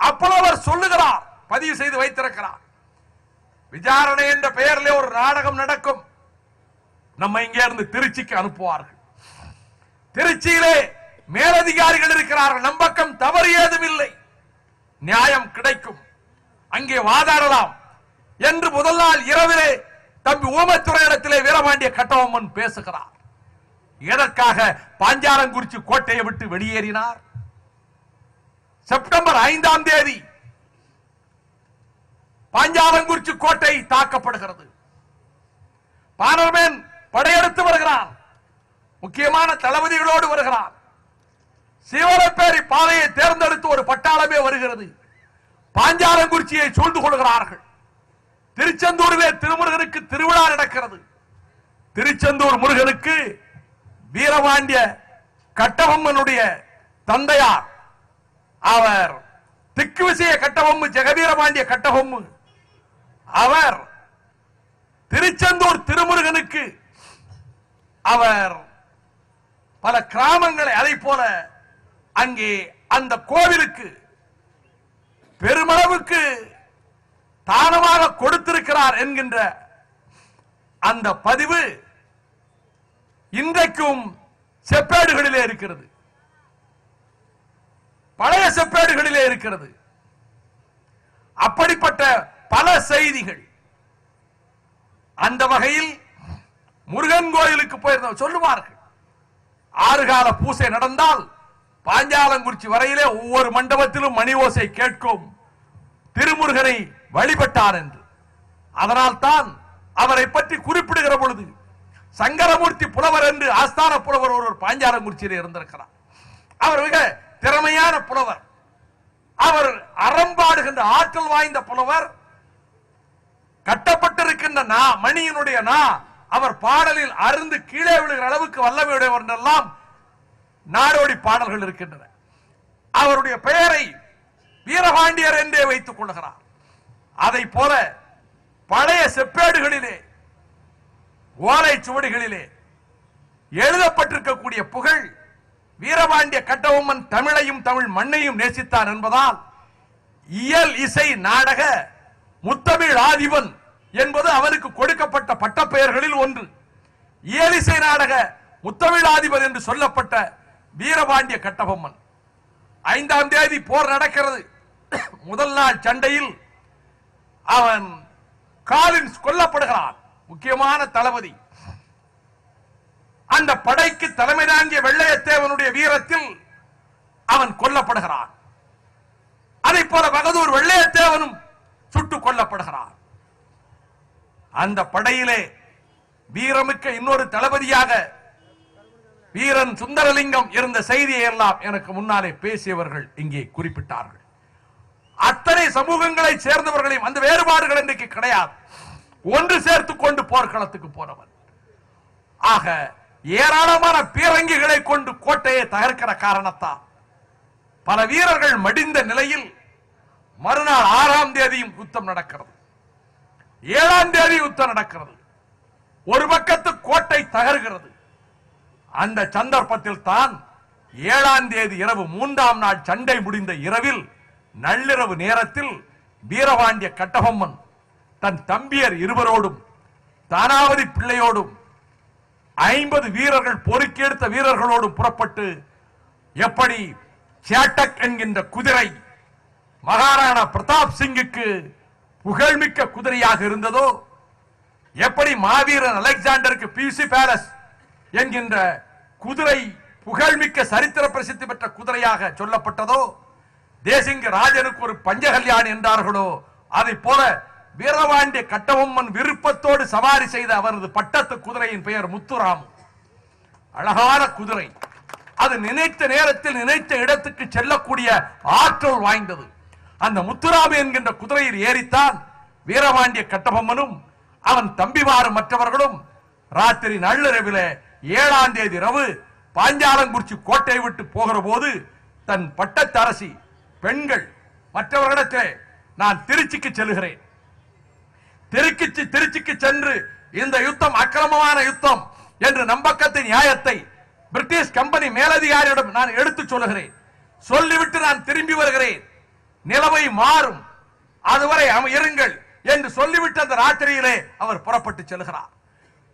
அப்போ அவர் சொல்லுகிறார், பதிவு செய்து வைத்திருக்கிறார், விசாரணை என்ற பெயரிலே ஒரு நாடகம் நடக்கும். நம்ம இங்கே இருந்து திருச்சிக்கு அனுப்புவார்கள். திருச்சியிலே மேலதிகாரிகள் இருக்கிறார்கள். நம் பக்கம் தவறு ஏதும் இல்லை, நியாயம் கிடைக்கும், அங்கே வாதாடலாம் என்று முதல் நாள் இரவிலே தம்பி ஊமத்துறை இடத்திலே வீரபாண்டிய கட்டபொம்மன் பேசுகிறார். எதற்காக பாஞ்சாலங்குறிச்சி கோட்டையை விட்டு வெளியேறினார்? செப்டம்பர் 5ஆம் தேதி பாஞ்சாலங்குறிச்சி கோட்டை தாக்கப்படுகிறது. பானர்மேன் படையெடுத்து வருகிறான். முக்கியமான தளபதிகளோடு வருகிறான். சிவரப்பேரி பாதையை தேர்ந்தெடுத்து ஒரு பட்டாளமே வருகிறது. பாஞ்சாலங்குறிச்சியை சூழ்ந்து கொள்கிறார்கள். திருச்செந்தூரிலே திருமுருகனுக்கு திருவிழா நடக்கிறது. திருச்செந்தூர் முருகனுக்கு வீரபாண்டிய கட்டபொம்மனுடைய தந்தையார் அவர் திக்குவிசய கட்டபொம்மு ஜெகவீரபாண்டிய கட்டபொம்மு அவர் திருச்செந்தூர் திருமுருகனுக்கு அவர் பல கிராமங்களை அதை போல அங்கே அந்த கோவிலுக்கு பெருமளவுக்கு தானமாக கொடுத்திருக்கிறார் என்கின்ற அந்த பதிவு இன்றைக்கும் செப்பேடுகளிலே இருக்கிறது, பழைய செப்பேடுகளிலே இருக்கிறது. அப்படிப்பட்ட பல செய்திகள். அந்த வகையில் முருகன் கோயிலுக்கு போயிருந்த சொல்லுவார்கள், 6 கால பூசை நடந்தால் பாஞ்சாலங்குறிச்சி வரையிலே ஒவ்வொரு மண்டபத்திலும் மணி ஓசை கேட்கும், திருமுருகனை வழிபட்டார் என்று. அதனால் தான் அவரை பற்றி குறிப்பிடுகிற பொழுது சங்கரமூர்த்தி புலவர் என்று ஆஸ்தான புலவர் ஒருவர் பாஞ்சாலங்குறிச்சியில் இருந்திருக்கிறார். அவர் மிக திறமையான புலவர். அவர் அறம்பாடுகின்ற ஆற்றல் வாய்ந்த புலவர். கட்டப்பட்டிருக்கின்ற மணியினுடைய அவர் பாடலில் அருந்து கீழே விழுகிற அளவுக்கு வல்லமையுடையவர் என்றெல்லாம் நாடோடி பாடல்கள் இருக்கின்றன. அவருடைய பெயரை வீரபாண்டியர் என்றே வைத்துக் கொள்கிறார். அதை போல பழைய செப்பேடுகளிலே ஓலை சுவடிகளிலே எழுதப்பட்டிருக்கக்கூடிய புகழ் வீரபாண்டிய கட்டபொம்மன் தமிழையும் தமிழ் மண்ணையும் நேசித்தான் என்பதால் இயல் இசை நாடக முத்தமிழ் ஆதிபன் என்பது அவருக்கு கொடுக்கப்பட்ட பட்டப்பெயர்களில் ஒன்று. இயலிசை நாடக முத்தமிழ் ஆதிபன் என்று சொல்லப்பட்ட வீரபாண்டிய கட்டபொம்மன் 5ஆம் தேதி போர் நடக்கிறது. முதல் நாள் சண்டையில் அவன் காலின்ஸ் கொல்லப்படுகிறான். முக்கியமான தளபதி. அந்த படைக்கு தலைமை தாங்கிய வெள்ளையத்தேவனுடைய வீரத்தில் அவன் கொல்லப்படுகிறான். அதை போல பகதூர் வெள்ளையத்தேவனும் சுட்டுக் கொல்லப்படுகிறான். அந்த படையிலே வீரமிக்க இன்னொரு தளபதியாக வீரன் சுந்தரலிங்கம் இருந்த செய்தியை எல்லாம் எனக்கு முன்னாலே பேசியவர்கள் இங்கே குறிப்பிட்டார்கள். அத்தனை சமூகங்களை சேர்ந்தவர்களையும் அந்த வேறுபாடுகள் இன்றைக்கு கிடையாது, ஒன்று சேர்த்துக் கொண்டு போர்க்களத்துக்கு போனவன். ஆக ஏராளமான பீரங்கிகளை கொண்டு கோட்டையை தகர்க்கிற காரணத்தால் பல வீரர்கள் மடிந்த நிலையில் மறுநாள் 6ஆம் தேதியும் யுத்தம் நடக்கிறது, 7ஆம் தேதி யுத்தம் நடக்கிறது. ஒரு பக்கத்து கோட்டை தகர்கிறது. அந்த சந்தர்ப்பத்தில் தான் 7ஆம் தேதி இரவு 3ஆம் நாள் சண்டை முடிந்த இரவில் நள்ளிரவு நேரத்தில் வீரபாண்டிய கட்டபொம்மன் தன் தம்பியர் இருவரோடும் தானாவதி பிள்ளையோடும் 50 வீரர்கள் பொறுக்கெடுத்த வீரர்களோடும் புறப்பட்டு எப்படி சேட்டக் என்கின்ற குதிரை மகாராணா பிரதாப் சிங்குக்கு புகழ்மிக்க குதிரையாக இருந்ததோ, எப்படி மாவீரன் அலெக்சாண்டருக்கு பிசி பேலஸ் என்கின்ற குதிரை புகழ்மிக்க சரித்திர பிரசித்தி பெற்ற குதிரையாக சொல்லப்பட்டதோ, தேசிங்க ராஜனுக்கு ஒரு பஞ்சகல்யாணி என்றார்களோ, அதை போல வீரபாண்டிய கட்டபொம்மன் விருப்பத்தோடு சவாரி செய்த அவரது பட்டத்து குதிரையின் பெயர் முத்துராமு. அழகான குதிரை. அது நினைத்த நேரத்தில் நினைத்த இடத்துக்கு செல்லக்கூடிய ஆற்றல் வாய்ந்தது. அந்த முத்துராமு என்கின்ற குதிரையில் ஏறித்தான் வீரபாண்டிய கட்டபொம்மனும் அவன் தம்பிமாரும் மற்றவர்களும் ராத்திரி நள்ளிரவில 7ஆம் தேதி இரவு பாஞ்சாலங்குறிச்சி கோட்டை விட்டு போகிற போது தன் பட்டத்தரசி பெண்கள் மற்றவர்களிடத்தில் நான் திருச்சிக்கு செல்கிறேன், திருச்சிக்கு சென்று இந்த யுத்தம் அக்கிரமமான யுத்தம் என்று நம்பக்கத்தின் நியாயத்தை பிரிட்டிஷ் கம்பெனி மேலதிகாரியிடம் நான் எடுத்து சொல்லுகிறேன், சொல்லிவிட்டு நான் திரும்பி வருகிறேன், நிலைமை மாறும், அதுவரை இருங்கள் என்று சொல்லிவிட்டு அந்த ராத்திரியிலே அவர் புறப்பட்டு செல்கிறார்.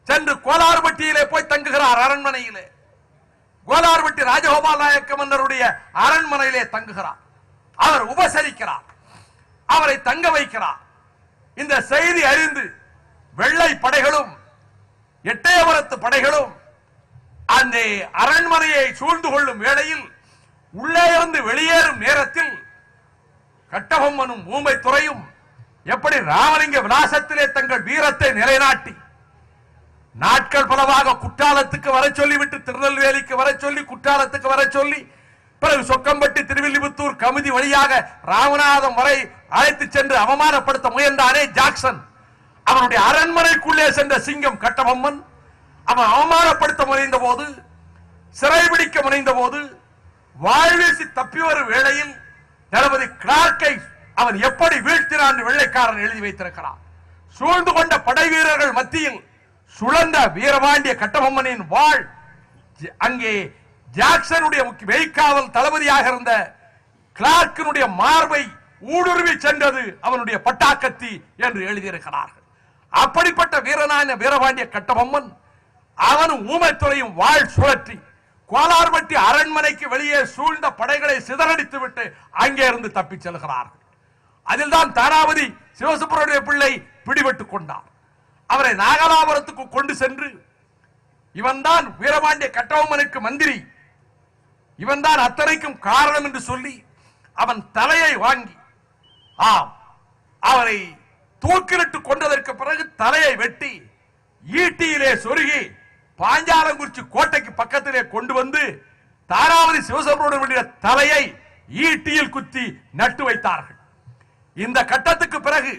சென்று கோலார்பட்டியிலே போய் தங்குகிறார். அரண்மனையிலே கோலார்பட்டி ராஜகோபால் நாயக்க மன்னருடைய அரண்மனையிலே தங்குகிறார். அவர் உபசரிக்கிறார், அவரை தங்க வைக்கிறார். இந்த செய்தி அறிந்து வெள்ளை படைகளும் எட்டயபுரத்து படைகளும் அந்த அரண்மனையை சூழ்ந்து கொள்ளும் வேளையில் உள்ளே இருந்து வெளியேறும் நேரத்தில் கட்டபொம்மனும் ஊமைத்துறையும் எப்படி ராமலிங்க விலாசத்திலே தங்கள் வீரத்தை நிலைநாட்டி நாட்கள் பலவாக குற்றாலத்துக்கு வர சொல்லிவிட்டு திருநெல்வேலிக்கு வர சொல்லி குற்றாலத்துக்கு வர சொல்லி பிறகு சொக்கம்பட்டி திருவில்லிபுத்தூர் கமிதி வழியாக ராமநாதம் வரை அழைத்து சென்று அவமானப்படுத்த முயன்றானே ஜாக்சன், அவனுடைய அரண்மனைக்குள்ளே சென்ற சிங்கம் கட்டபொம்மன் அவன் அவமானப்படுத்த முனைந்த போது, சிறைபிடிக்க முனைந்த போது, வாழ்வீசி தப்பி வரும் வேளையில் தளபதி கிளார்க்கை அவன் எப்படி வீழ்த்தினான் வெள்ளைக்காரன் எழுதி வைத்திருக்கிறான். சூழ்ந்து கொண்ட படை வீரர்கள் மத்தியில் சுழந்த வீரபாண்டிய கட்டபொம்மனின் வாழ் அங்கே ஜாக்சனுடைய மெய்காவல் தளபதியாக இருந்த கிளார்க்கினுடைய மார்பை ஊடுருவி சென்றது அவனுடைய பட்டாக்கத்தி என்று எழுதியிருக்கிறார்கள். அப்படிப்பட்ட வீரனான வீரபாண்டிய கட்டபொம்மன் அவனும் ஊமைத்துறையும் வாழ் சுழற்றி கோலார்பட்டி அரண்மனைக்கு வெளியே சூழ்ந்த படைகளை சிதறடித்து விட்டு அங்கே இருந்து தப்பி செல்கிறார்கள். அதில் தான் தாராபதி சிவசுப்பிரமணிய பிள்ளை பிடிபட்டுக் கொண்டார். அவரை நாகலாபுரத்துக்கு கொண்டு சென்று இவன் தான் வீரபாண்டிய கட்டபொம்மனுக்கு மந்திரி, இவன் தான் அத்தனைக்கும் காரணம் என்று சொல்லி அவன் தலையை வாங்கி அவரை தூக்கிலிட்டு கொண்டதற்கு பிறகு தலையை வெட்டி ஈட்டியிலே சொருகி பாஞ்சாலங்குறிச்சி கோட்டைக்கு பக்கத்திலே கொண்டு வந்து தாராபதி சிவசுப்பிரமணிய தலையை ஈட்டியில் குத்தி நட்டு வைத்தார்கள். இந்த கட்டத்துக்கு பிறகு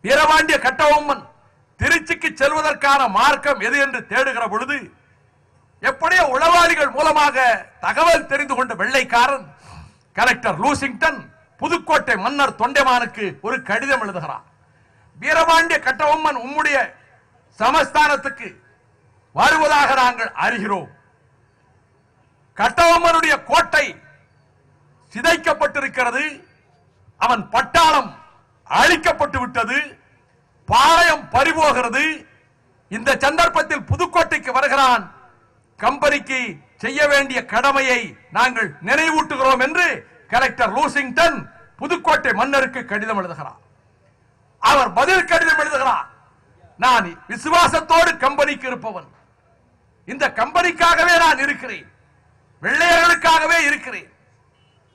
வீரபாண்டிய கட்டபொம்மன் திருச்சிக்கு செல்வதற்கான மார்க்கம் எது என்று தேடுகிற பொழுது எப்படியோ உளவாளிகள் மூலமாக தகவல் தெரிந்து கொண்ட வெள்ளைக்காரன் கலெக்டர் லூசிங்டன் புதுக்கோட்டை மன்னர் தொண்டைமானுக்கு ஒரு கடிதம் எழுதுகிறார். வீரபாண்டிய கட்டபொம்மன் உம்முடைய சமஸ்தானத்துக்கு வருவதாக நாங்கள் அறிகிறோம். கட்டபொம்மனுடைய கோட்டை சிதைக்கப்பட்டிருக்கிறது, அவன் பட்டாளம் அழிக்கப்பட்டு விட்டது, பாளையம் பறிபோகிறது. இந்த சந்தர்ப்பத்தில் புதுக்கோட்டைக்கு வருகிறான், கம்பெனிக்கு செய்ய வேண்டிய கடமையை நாங்கள் நினைவூட்டுகிறோம் என்று கலெக்டர் லூசிங்டன் புதுக்கோட்டை மன்னருக்கு கடிதம் எழுதுகிறார். அவர் பதில் கடிதம் எழுதுகிறார், நான் விசுவாசத்தோடு கம்பெனிக்கு இருப்பவன், இந்த கம்பெனிக்காகவே நான் இருக்கிறேன், வெள்ளையர்களுக்காகவே இருக்கிறேன்.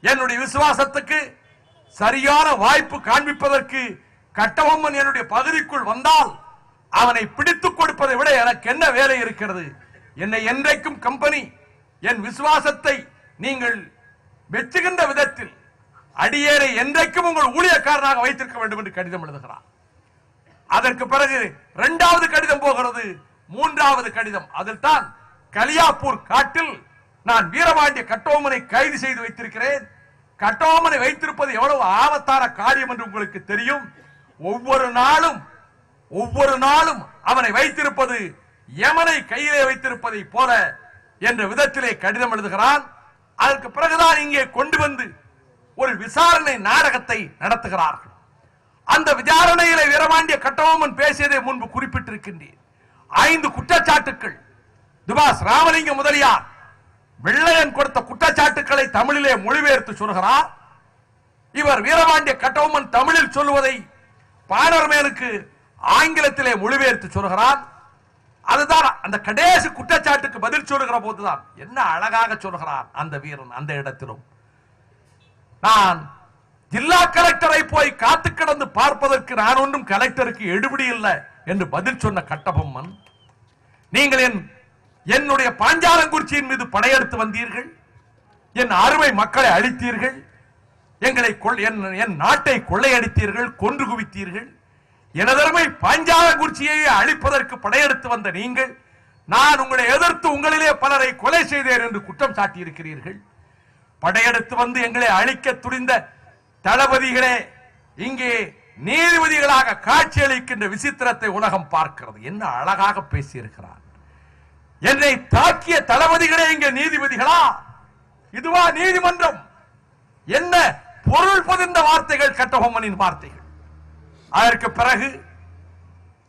என்னுடைய விசுவாசத்துக்கு சரியான வாய்ப்பு காண்பிப்பதற்கு கட்டபொம்மன் என்னுடைய பகுதிக்குள் வந்தால் அவனை பிடித்துக் கொடுப்பதை விட எனக்கு என்ன வேலை இருக்கிறது? என்னை என்றைக்கும் கம்பெனி என் விசுவாசத்தை நீங்கள் வெச்சுகின்ற விதத்தில் அடியேரை என்றைக்கும் உங்கள் ஊழியக்காரனாக வைத்திருக்க வேண்டும் என்று கடிதம் எழுதுகிறார். அதற்கு பிறகு இரண்டாவது கடிதம் போகிறது, மூன்றாவது கடிதம். அதில் தான் கலியாப்பூர் காட்டில் நான் வீரபாண்டிய கட்டபொம்மனை கைது செய்து வைத்திருக்கிறேன், கட்டபொம்மனை வைத்திருப்பது எவ்வளவு ஆபத்தான காரியம் என்று உங்களுக்கு தெரியும், ஒவ்வொரு நாளும் அவனை வைத்திருப்பது யமனை கையிலே வைத்திருப்பதை போல என்ற விதத்திலே கடிதம் எழுதுகிறான். அதற்கு பிறகுதான் இங்கே கொண்டு வந்து ஒரு விசாரணை நாடகத்தை நடத்துகிறார்கள். அந்த விசாரணையிலே வீரபாண்டிய கட்டபொம்மன் பேசியதை முன்பு குறிப்பிட்டிருக்கின்றேன். 5 குற்றச்சாட்டுக்கள் துபாஸ் ராமலிங்க முதலியார் வெள்ளையன் கொடுத்த குற்றச்சாட்டுக்களை தமிழிலே மொழிபெயர்த்து சொல்கிறார். இவர் வீரபாண்டிய கட்டபொம்மன் தமிழில் சொல்லுவதை பானர்மேனுக்கு ஆங்கிலத்திலே மொழிபெயர்த்து சொல்கிறார். அதுதான் அந்த கடைசி குற்றச்சாட்டுக்கு பதில் சொல்லுகிற போதுதான் என்ன அழகாக சொல்கிறான் அந்த வீரன். அந்த இடத்திலும் நான் ஜில்லா கலெக்டரை போய் காத்து கிடந்து பார்ப்பதற்கு நான் ஒன்றும் கலெக்டருக்கு எடுபடி இல்லை என்று பதில் சொன்ன கட்டபொம்மன், நீங்கள் என்னுடைய பாஞ்சாலங்குறிச்சியின் மீது படையெடுத்து வந்தீர்கள், என் அருமை மக்களை அழித்தீர்கள், என் நாட்டை கொள்ளையடித்தீர்கள், கொன்று குவித்தீர்கள். எனதருமை பாஞ்சாலங்குறிச்சியை அழிப்பதற்கு படையெடுத்து வந்த நீங்கள், நான் உங்களை எதிர்த்து உங்களிலே பலரை கொலை செய்தேன் என்று குற்றம் சாட்டி இருக்கிறீர்கள். படையெடுத்து வந்து எங்களை அழிக்க துணிந்த தளபதிகளே இங்கே நீதிபதிகளாக காட்சியளிக்கின்ற விசித்திரத்தை உலகம் பார்க்கிறது. என்ன அழகாக பேசியிருக்கிறார். என்னை தாக்கிய தளபதிகளே இங்கே நீதிபதிகளா? இதுவா நீதிமன்றம்? என்ன பொருள் பதிந்த வார்த்தைகள் கட்டபொம்மனின் வார்த்தைகள். அதற்கு பிறகு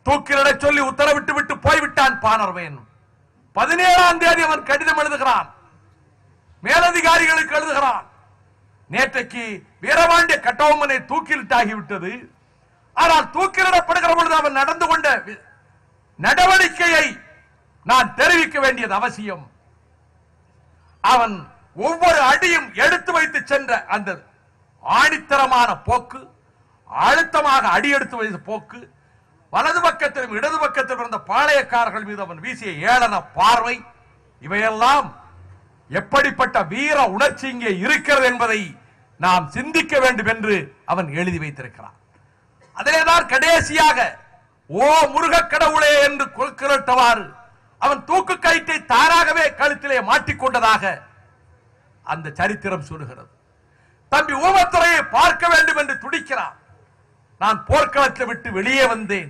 தூக்கிலிட சொல்லி உத்தரவிட்டு விட்டு போய்விட்டான் பானர்வேன். 17ஆம் தேதி அவன் கடிதம் எழுதுகிறான், மேலதிகாரிகளுக்கு எழுதுகிறான். நேற்றைக்கு வீரபாண்டிய கட்டபொம்மனை தூக்கிலிட்டாகிவிட்டது. ஆனால் தூக்கிலிடப்படுகிற பொழுது அவன் நடந்து கொண்ட நடவடிக்கையை நான் தெரிவிக்க வேண்டியது அவசியம். அவன் ஒவ்வொரு அடியும் எடுத்து வைத்து சென்ற அந்த ஆணித்தரமான போக்கு, அழுத்தமாக அடி எடுத்து வைத்த போக்கு, வலது பக்கத்திலும் இடது பக்கத்திலும் இருந்த பாளையக்காரர்கள் மீது அவன் வீசிய ஏளன பார்வை, இவையெல்லாம் எப்படிப்பட்ட வீர உணர்ச்சி இங்கே இருக்கிறது என்பதை நாம் சிந்திக்க வேண்டும் என்று அவன் எழுதி வைத்திருக்கிறான். அதிலேதான் கடைசியாக ஓ முருக கடவுளே என்று குரலிட்டவாறு அவன் தூக்கு கயிற்றை தானாகவே கழுத்திலே மாட்டிக்கொண்டதாக அந்த சரித்திரம் சொல்லுகிறது. தம்பி ஊமத்துறையை பார்க்க வேண்டும் என்று துடிக்கிறான். நான் போர்க்களத்தை விட்டு வெளியே வந்தேன்,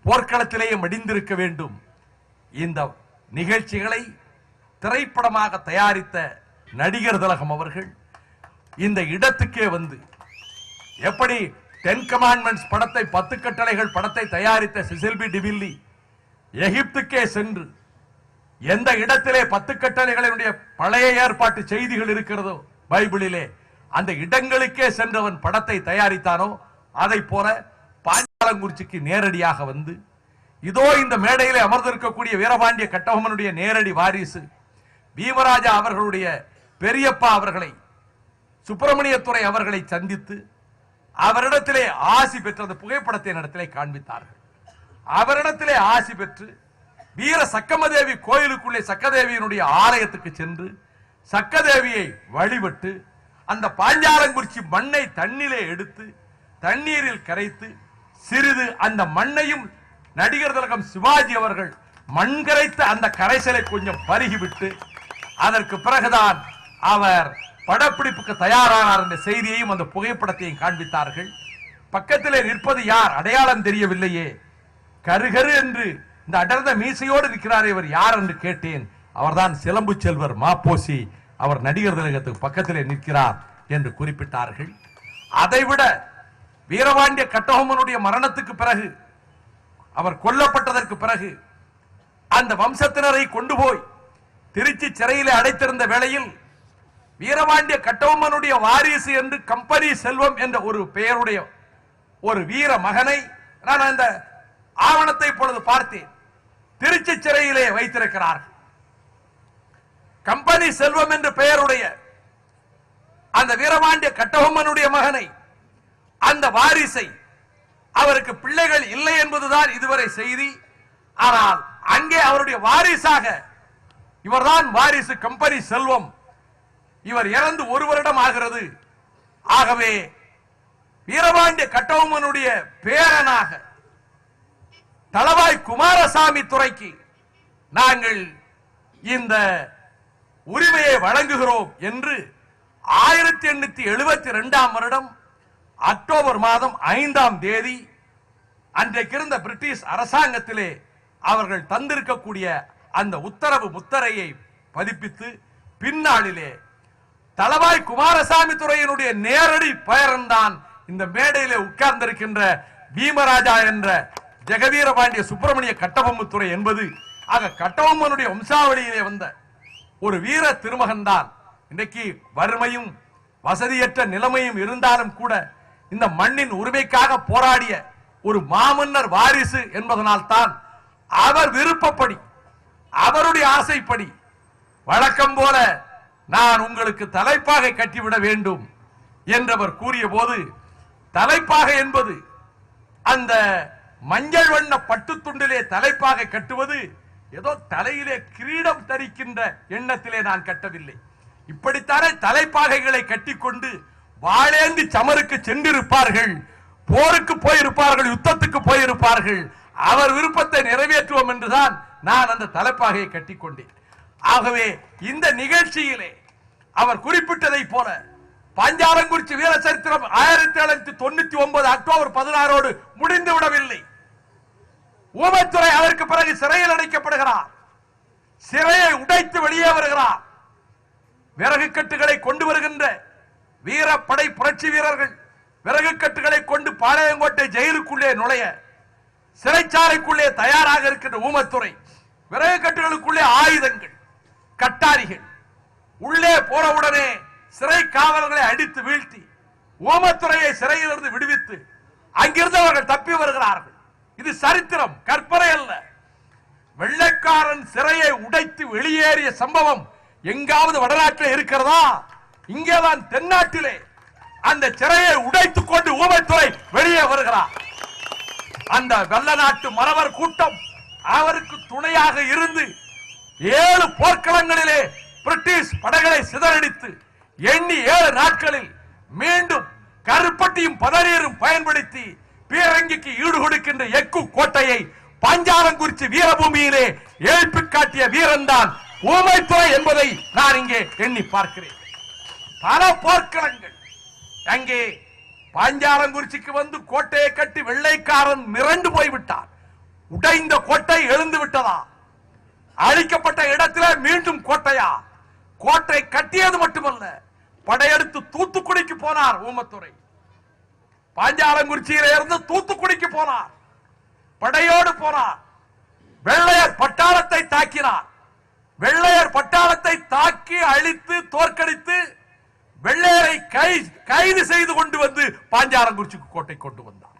போர்க்களத்திலேயே மடிந்திருக்க வேண்டும். இந்த நிகழ்ச்சிகளை திரைப்படமாக தயாரித்த நடிகர் திலகம் அவர்கள் இந்த இடத்துக்கே வந்து, எப்படி 10 கமாண்ட்மெண்ட்ஸ் படத்தை 10 கட்டளைகள் படத்தை தயாரித்த சிசில் பி டிவில்லி எகிப்துக்கே சென்று எந்த இடத்திலே 10 கட்டளைகளினுடைய பழைய ஏற்பாட்டு செய்திகள் இருக்கிறதோ பைபிளிலே, அந்த இடங்களுக்கே சென்றவன் படத்தை தயாரித்தானோ, அதை போல பாஞ்சாலங்குறிச்சிக்கு நேரடியாக வந்து இதோ இந்த மேடையிலே அமர்ந்திருக்கக்கூடிய வீரபாண்டிய கட்டபொம்மனுடைய நேரடி வாரிசு பீமராஜா அவர்களுடைய பெரியப்பா அவர்களை, சுப்பிரமணியத்துறை அவர்களை சந்தித்து அவரிடத்திலே ஆசி பெற்ற அந்த புகைப்படத்தை இடத்திலே காண்பித்தார்கள். அவரிடத்திலே ஆசி பெற்று வீர சக்கமதேவி கோயிலுக்குள்ளே சக்கதேவியினுடைய ஆலயத்துக்கு சென்று சக்கதேவியை வழிபட்டு அந்த பாஞ்சாலங்குறிச்சி மண்ணை தண்ணிலே எடுத்து தண்ணீரில் கரைத்து சிறிது அந்த மண்ணையும் நடிகர் திலகம் சிவாஜி அவர்கள் மண் கரைத்த அந்த கரைசலை கொஞ்சம் பருகிவிட்டு அதற்கு பிறகுதான் அவர் படப்பிடிப்புக்கு தயாரானார் என்ற செய்தியையும் அந்த புகைப்படத்தையும் காண்பித்தார்கள். பக்கத்திலே நிற்பது யார் அடையாளம் தெரியவில்லையே, கருகரு என்று இந்த அடர்ந்த மீசையோடு இருக்கிறார், இவர் யார் என்று கேட்டேன். அவர்தான் சிலம்பு செல்வர் மாப்போசி, அவர் நடிகர் திலகத்துக்கு பக்கத்திலே நிற்கிறார் என்று குறிப்பிட்டார்கள். அதைவிட வீரபாண்டிய கட்டபொம்மனுடைய மரணத்துக்கு பிறகு, அவர் கொல்லப்பட்டதற்கு பிறகு அந்த வம்சத்தினரை கொண்டு போய் திருச்சி சிறையிலே அடைத்திருந்த வேளையில் வீரபாண்டிய கட்டபொம்மனுடைய வாரிசு என்று கம்பெனி செல்வம் என்ற ஒரு பெயருடைய ஒரு வீர மகனை நான் அந்த ஆவணத்தை இப்பொழுது பார்த்தேன். திருச்சி சிறையிலே வைத்திருக்கிறார்கள். கம்பெனி செல்வம் என்ற பெயருடைய அந்த வீரபாண்டிய கட்டபொம்மனுடைய மகனை, அந்த வாரிசை, அவருக்கு பிள்ளைகள் இல்லை என்பதுதான் இதுவரை செய்தி. ஆனால் அங்கே அவருடைய வாரிசாக இவர்தான் வாரிசு கம்பெனி செல்வம். இவர் இறந்து 1 வருடம் ஆகிறது. ஆகவே வீரபாண்டிய கட்டபொம்மனுடைய பேரனாக தளவாய் குமாரசாமி துரைக்கு நாங்கள் இந்த உரிமையை வழங்குகிறோம் என்று 1872ஆம் வருடம் அக்டோபர் மாதம் 5ஆம் தேதி அன்றைக்கு இருந்த பிரிட்டிஷ் அரசாங்கத்திலே அவர்கள் தந்திருக்கக்கூடிய அந்த உத்தரவு முத்திரையை பதிப்பித்து பின்னாளிலே தளவாய் குமாரசாமி துரையினுடைய நேரடி பெயர்தான் இந்த மேடையிலே உட்கார்ந்திருக்கின்ற பீமராஜா என்ற ஜெகவீரபாண்டிய சுப்பிரமணிய கட்டபொம்மத்துறை என்பது. ஆக கட்டபொம்மனுடைய வம்சாவளியிலே வந்த ஒரு வீர திருமகன் தான். இன்றைக்கு வறுமையும் வசதியற்ற நிலைமையும் இருந்தாலும் கூட இந்த மண்ணின் உரிமைக்காக போராடிய ஒரு மாமன்னர் வாரிசு என்பதனால் தான் அவர் விருப்பப்படி, அவருடைய ஆசைப்படி வழக்கம் போல நான் உங்களுக்கு தலைப்பாகை கட்டிவிட வேண்டும் என்றவர் கூறிய போது, தலைப்பாகை என்பது அந்த மஞ்சள் வண்ண பட்டு துண்டிலே தலைப்பாகை கட்டுவது ஏதோ தலையிலே கிரீடம் தரிக்கின்ற எண்ணத்திலே நான் கட்டவில்லை. இப்படித்தானே தலைப்பாகைகளை கட்டிக்கொண்டு வாளேந்தி சமருக்கு சென்றிருப்பார்கள், போருக்கு போயிருப்பார்கள், யுத்தத்துக்கு போயிருப்பார்கள். அவர் விருப்பத்தை நிறைவேற்றுவோம் என்றுதான் நான் அந்த தலைப்பாகையை கட்டிக்கொண்டேன். ஆகவே இந்த நிகழ்ச்சியிலே அவர் குறிப்பிட்டதை போல பாஞ்சாலங்குறிச்சி வீர சரித்திரம் 1799 அக்டோபர் 16 முடிந்து விடவில்லை. ஊமைத்துறை அதற்கு பிறகு சிறையில் அடைக்கப்படுகிறார். சிறையை உடைத்து வெளியே வருகிறார். விறகு கட்டுகளை கொண்டு வருகின்ற வீரப்படை புரட்சி வீரர்கள் விறகு கட்டுகளை கொண்டு பாளையங்கோட்டை ஜெயிலுக்குள்ளே நுழைய சிறைச்சாலைக்குள்ளே தயாராக இருக்கின்ற ஊமைத்துறை விறகு கட்டுகளுக்குள்ளே ஆயுதங்கள், கட்டாரிகள் உள்ளே போனவுடனே சிறை காவலர்களை அடித்து வீழ்த்தி ஊமைத்துறையை சிறையிலிருந்து விடுவித்து அங்கிருந்து அவர்கள் தப்பி வருகிறார்கள். இது சரித்திரம், கற்பனை அல்ல. வெள்ளைக்காரன் சிறையை உடைத்து வெளியேறிய சம்பவம் எங்காவது வடநாட்டில் இருக்கிறதா? இங்கேதான் தென்னாட்டிலே அந்த சிறையை உடைத்துக் கொண்டு ஊமைத்துறை வெளியே வருகிறார். அந்த வெள்ள நாட்டு மறவர் கூட்டம் அவருக்கு துணையாக இருந்து 7 போர்க்களங்களிலே பிரிட்டிஷ் படைகளை சிதறடித்து எண்ணி 7 நாட்களில் மீண்டும் கருப்பட்டியும் பதநீரும் பயன்படுத்தி பீரங்கிக்கு ஈடு கொடுக்கின்ற எக்கு கோட்டையை பாஞ்சாலங்குறிச்சி வீரபூமியிலே எழுப்பி காட்டிய வீரன் தான் ஊமைத்துறை என்பதை நான் இங்கே எண்ணி பார்க்கிறேன். பல போர்க்களங்கள் அங்கே பாஞ்சாலங்குறிச்சிக்கு வந்து கோட்டையை கட்டி வெள்ளைக்காரன் மிரண்டு போய்விட்டார். உடைந்த கோட்டை எழுந்து விட்டதா? அழிக்கப்பட்ட இடத்திலே மீண்டும் கோட்டையா? கோட்டை கட்டியது மட்டுமல்ல, படையெடுத்து தூத்துக்குடிக்கு போனார் ஊமைத்துறை. பாஞ்சாலங்குறிச்சியில இருந்து தூத்துக்குடிக்கு போனார், படையோடு போனார். வெள்ளையர் பட்டாளத்தை தாக்கினார். வெள்ளையர் பட்டாளத்தை தாக்கி அழித்து தோற்கடித்து வெள்ளையரை கைது செய்து கொண்டு வந்து பாஞ்சாலங்குறிச்சிக்கு கோட்டை கொண்டு வந்தார்.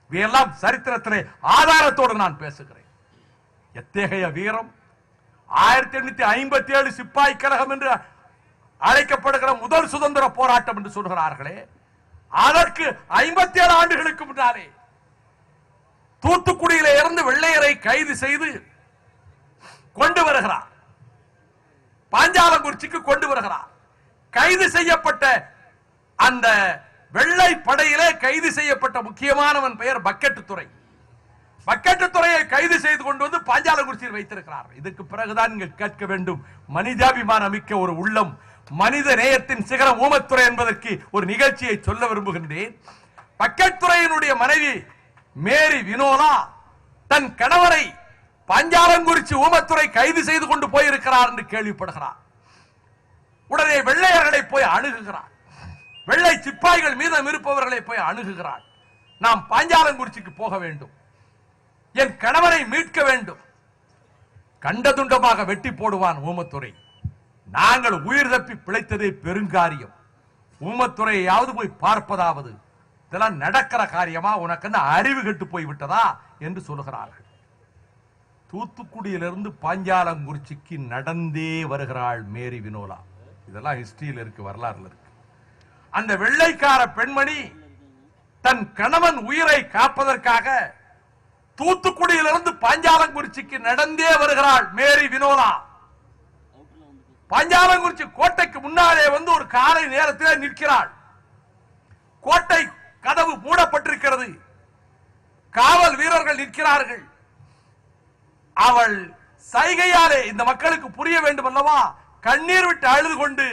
இவையெல்லாம் சரித்திரத்திலே ஆதாரத்தோடு நான் பேசுகிறேன். எத்தகைய வீரம்! 1857 சிப்பாய் கழகம் என்று அழைக்கப்படுகிற முதல் சுதந்திர போராட்டம் என்று சொல்கிறார்களே, அதற்கு 57 ஆண்டுகளுக்கு முன்னாலே தூத்துக்குடியில இருந்து வெள்ளையரை கைது செய்து கொண்டு வருகிறார், பாஞ்சாலங்குறிச்சிக்கு கொண்டு வருகிறார். கைது செய்யப்பட்ட அந்த வெள்ளை படையிலே கைது செய்யப்பட்ட முக்கியமானவன் பெயர் பக்கெட்டுத்துறை. பக்கெட்டுத்துறையை கைது செய்து கொண்டு வந்து பாஞ்சாலங்குறிச்சியில் வைத்திருக்கிறார். இதுக்கு பிறகுதான் நீங்கள் கேட்க வேண்டும், மனிதாபிமானம் மிக்க ஒரு உள்ளம், மனித நேயத்தின் சிகரம் ஊமைத்துறை என்பதற்கு ஒரு நிகழ்ச்சியை சொல்ல விரும்புகின்றேன். பக்கெட்டுத்துறையினுடைய மனைவி மேரி வினோலா தன் கணவரை பாஞ்சாலங்குறிச்சி ஊமைத்துறை கைது செய்து கொண்டு போயிருக்கிறார் என்று கேள்விப்படுகிறார். உடனே வெள்ளையர்களை போய் அணுகுகிறார். வெள்ளை சிப்பாய்கள் மீதம் இருப்பவர்களை போய் அணுகுகிறார். நாம் பாஞ்சாலங்குறிச்சிக்கு போக வேண்டும், என் கணவரை மீட்க வேண்டும். கண்டதுண்டமாக வெட்டி போடுவான் ஊமைத்துறை. நாங்கள் உயிர் தப்பி பிழைத்ததே பெருங்காரியம், ஊமைத்துறையாவது போய் பார்ப்பதாவது இதெல்லாம் நடக்கிற காரியமா? உனக்கு அறிவு கெட்டு போய் விட்டதா என்று சொல்லுகிறார்கள். தூத்துக்குடியிலிருந்து பாஞ்சாலங்குறிச்சிக்கு நடந்தே வருகிறாள் மேரி வினோலா. இதெல்லாம் ஹிஸ்டரியில் இருக்கு, வரலாறுல இருக்கு. அந்த வெள்ளைக்கார பெண்மணி தன் கணவன் உயிரை காப்பதற்காக தூத்துக்குடியிலிருந்து பாஞ்சாலங்குறிச்சிக்கு நடந்தே வருகிறாள் மேரி வினோலா. பாஞ்சாலங்குறிச்சி கோட்டைக்கு முன்னாலே வந்து ஒரு காலை நேரத்தில் நிற்கிறாள். கோட்டை கதவு மூடப்பட்டிருக்கிறது, காவல் வீரர்கள் நிற்கிறார்கள். அவள் சைகையாலே இந்த மக்களுக்கு புரிய வேண்டும் அல்லவா, கண்ணீர் விட்டு அழுது கொண்டு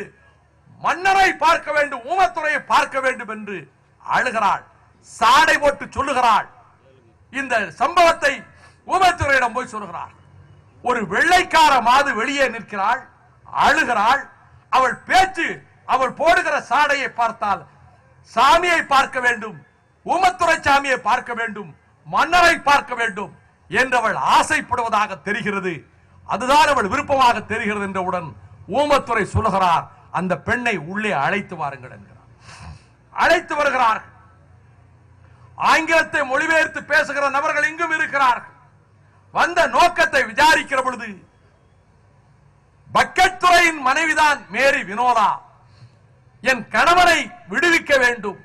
மன்னரை பார்க்க வேண்டும், ஊமைத்துறையை பார்க்க வேண்டும் என்று அழுகிறாள். சாடை போட்டு சொல்லுகிறாள். இந்த சம்பவத்தை ஊமைத்துறையிடம் போய் சொல்லுகிறாள். ஒரு வெள்ளைக்கார மாது வெளியே நிற்கிறாள், அழுகிறாள். அவள் பேச்சு, அவள் போடுகிற சாடையை பார்த்தால் சாமியை பார்க்க வேண்டும், ஊமைத்துறை சாமியை பார்க்க வேண்டும், மன்னரை பார்க்க வேண்டும் என்றவள் ஆசைப்படுவதாக தெரிகிறது. அதுதான் அவள் விருப்பமாக தெரிகிறது என்றவுடன் ஊமைத்துறை சொல்லுகிறார், அந்த பெண்ணை உள்ளே அழைத்து வாருங்கள் என்கிறார். அழைத்து வருகிறார்கள். ஆங்கிலத்தை மொழிபெயர்த்து பேசுகிற நபர்கள் இங்கும் இருக்கிறார்கள். வந்த நோக்கத்தை விசாரிக்கிற பொழுது பக்கெட் துறையின் மனைவிதான் மேரி வினோதா. என் கணவனை விடுவிக்க வேண்டும்,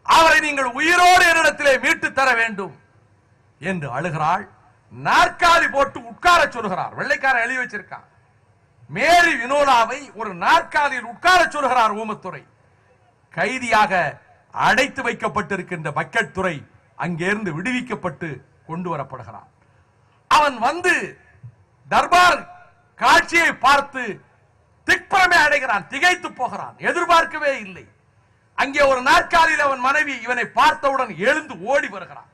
அவரை நீங்கள் உயிரோடு என்னிடத்திலே மீட்டு தர வேண்டும் என்று அழுகிறாள். நாற்காலி போட்டு உட்கார சொல்கிறார். வெள்ளைக்கார எழுதி வச்சிருக்கார். மேரி வினோதாவை ஒரு நாற்காலியில் உட்கார சொல்கிறார் ஊமத்துறை. கைதியாக அடைத்து வைக்கப்பட்டிருக்கின்ற பக்கெட் துறை அங்கிருந்து விடுவிக்கப்பட்டு கொண்டு வரப்படுகிறான். அவன் வந்து தர்பார் காட்சியை பார்த்து திக்பரமே அடைகிறான், திகைத்து போகிறான். எதிர்பார்க்கவே இல்லை. அங்கே ஒரு நாற்காலியில் அவன் மனைவி இவனை பார்த்தவுடன் எழுந்து ஓடி வருகிறான்.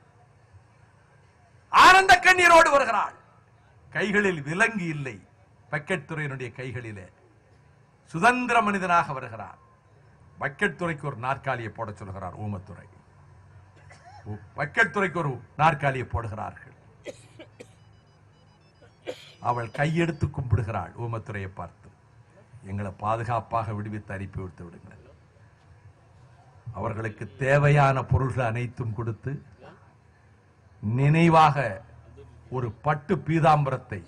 ஆனந்த கண்ணீரோடு வருகிறாள். கைகளில் விலங்கு இல்லை. பக்கெட் துறையினுடைய கைகளிலே சுதந்திர மனிதனாக வருகிறார். பக்கெட் துறைக்கு ஒரு நாற்காலியை போட சொல்கிறார் ஊமத்துறை. பக்கெட் துறைக்கு ஒரு நாற்காலியை போடுகிறார்கள். அவள் கையெடுத்து கும்பிடுகிறாள் ஊமத்துறையை பார்த்து. எங்களை பாதுகாப்பாக விடுவித்து அனுப்பி விட்டு விடுங்கள். அவர்களுக்கு தேவையான பொருள்கள் அனைத்தும் கொடுத்து நினைவாக ஒரு பட்டு பீதாம்பரத்தை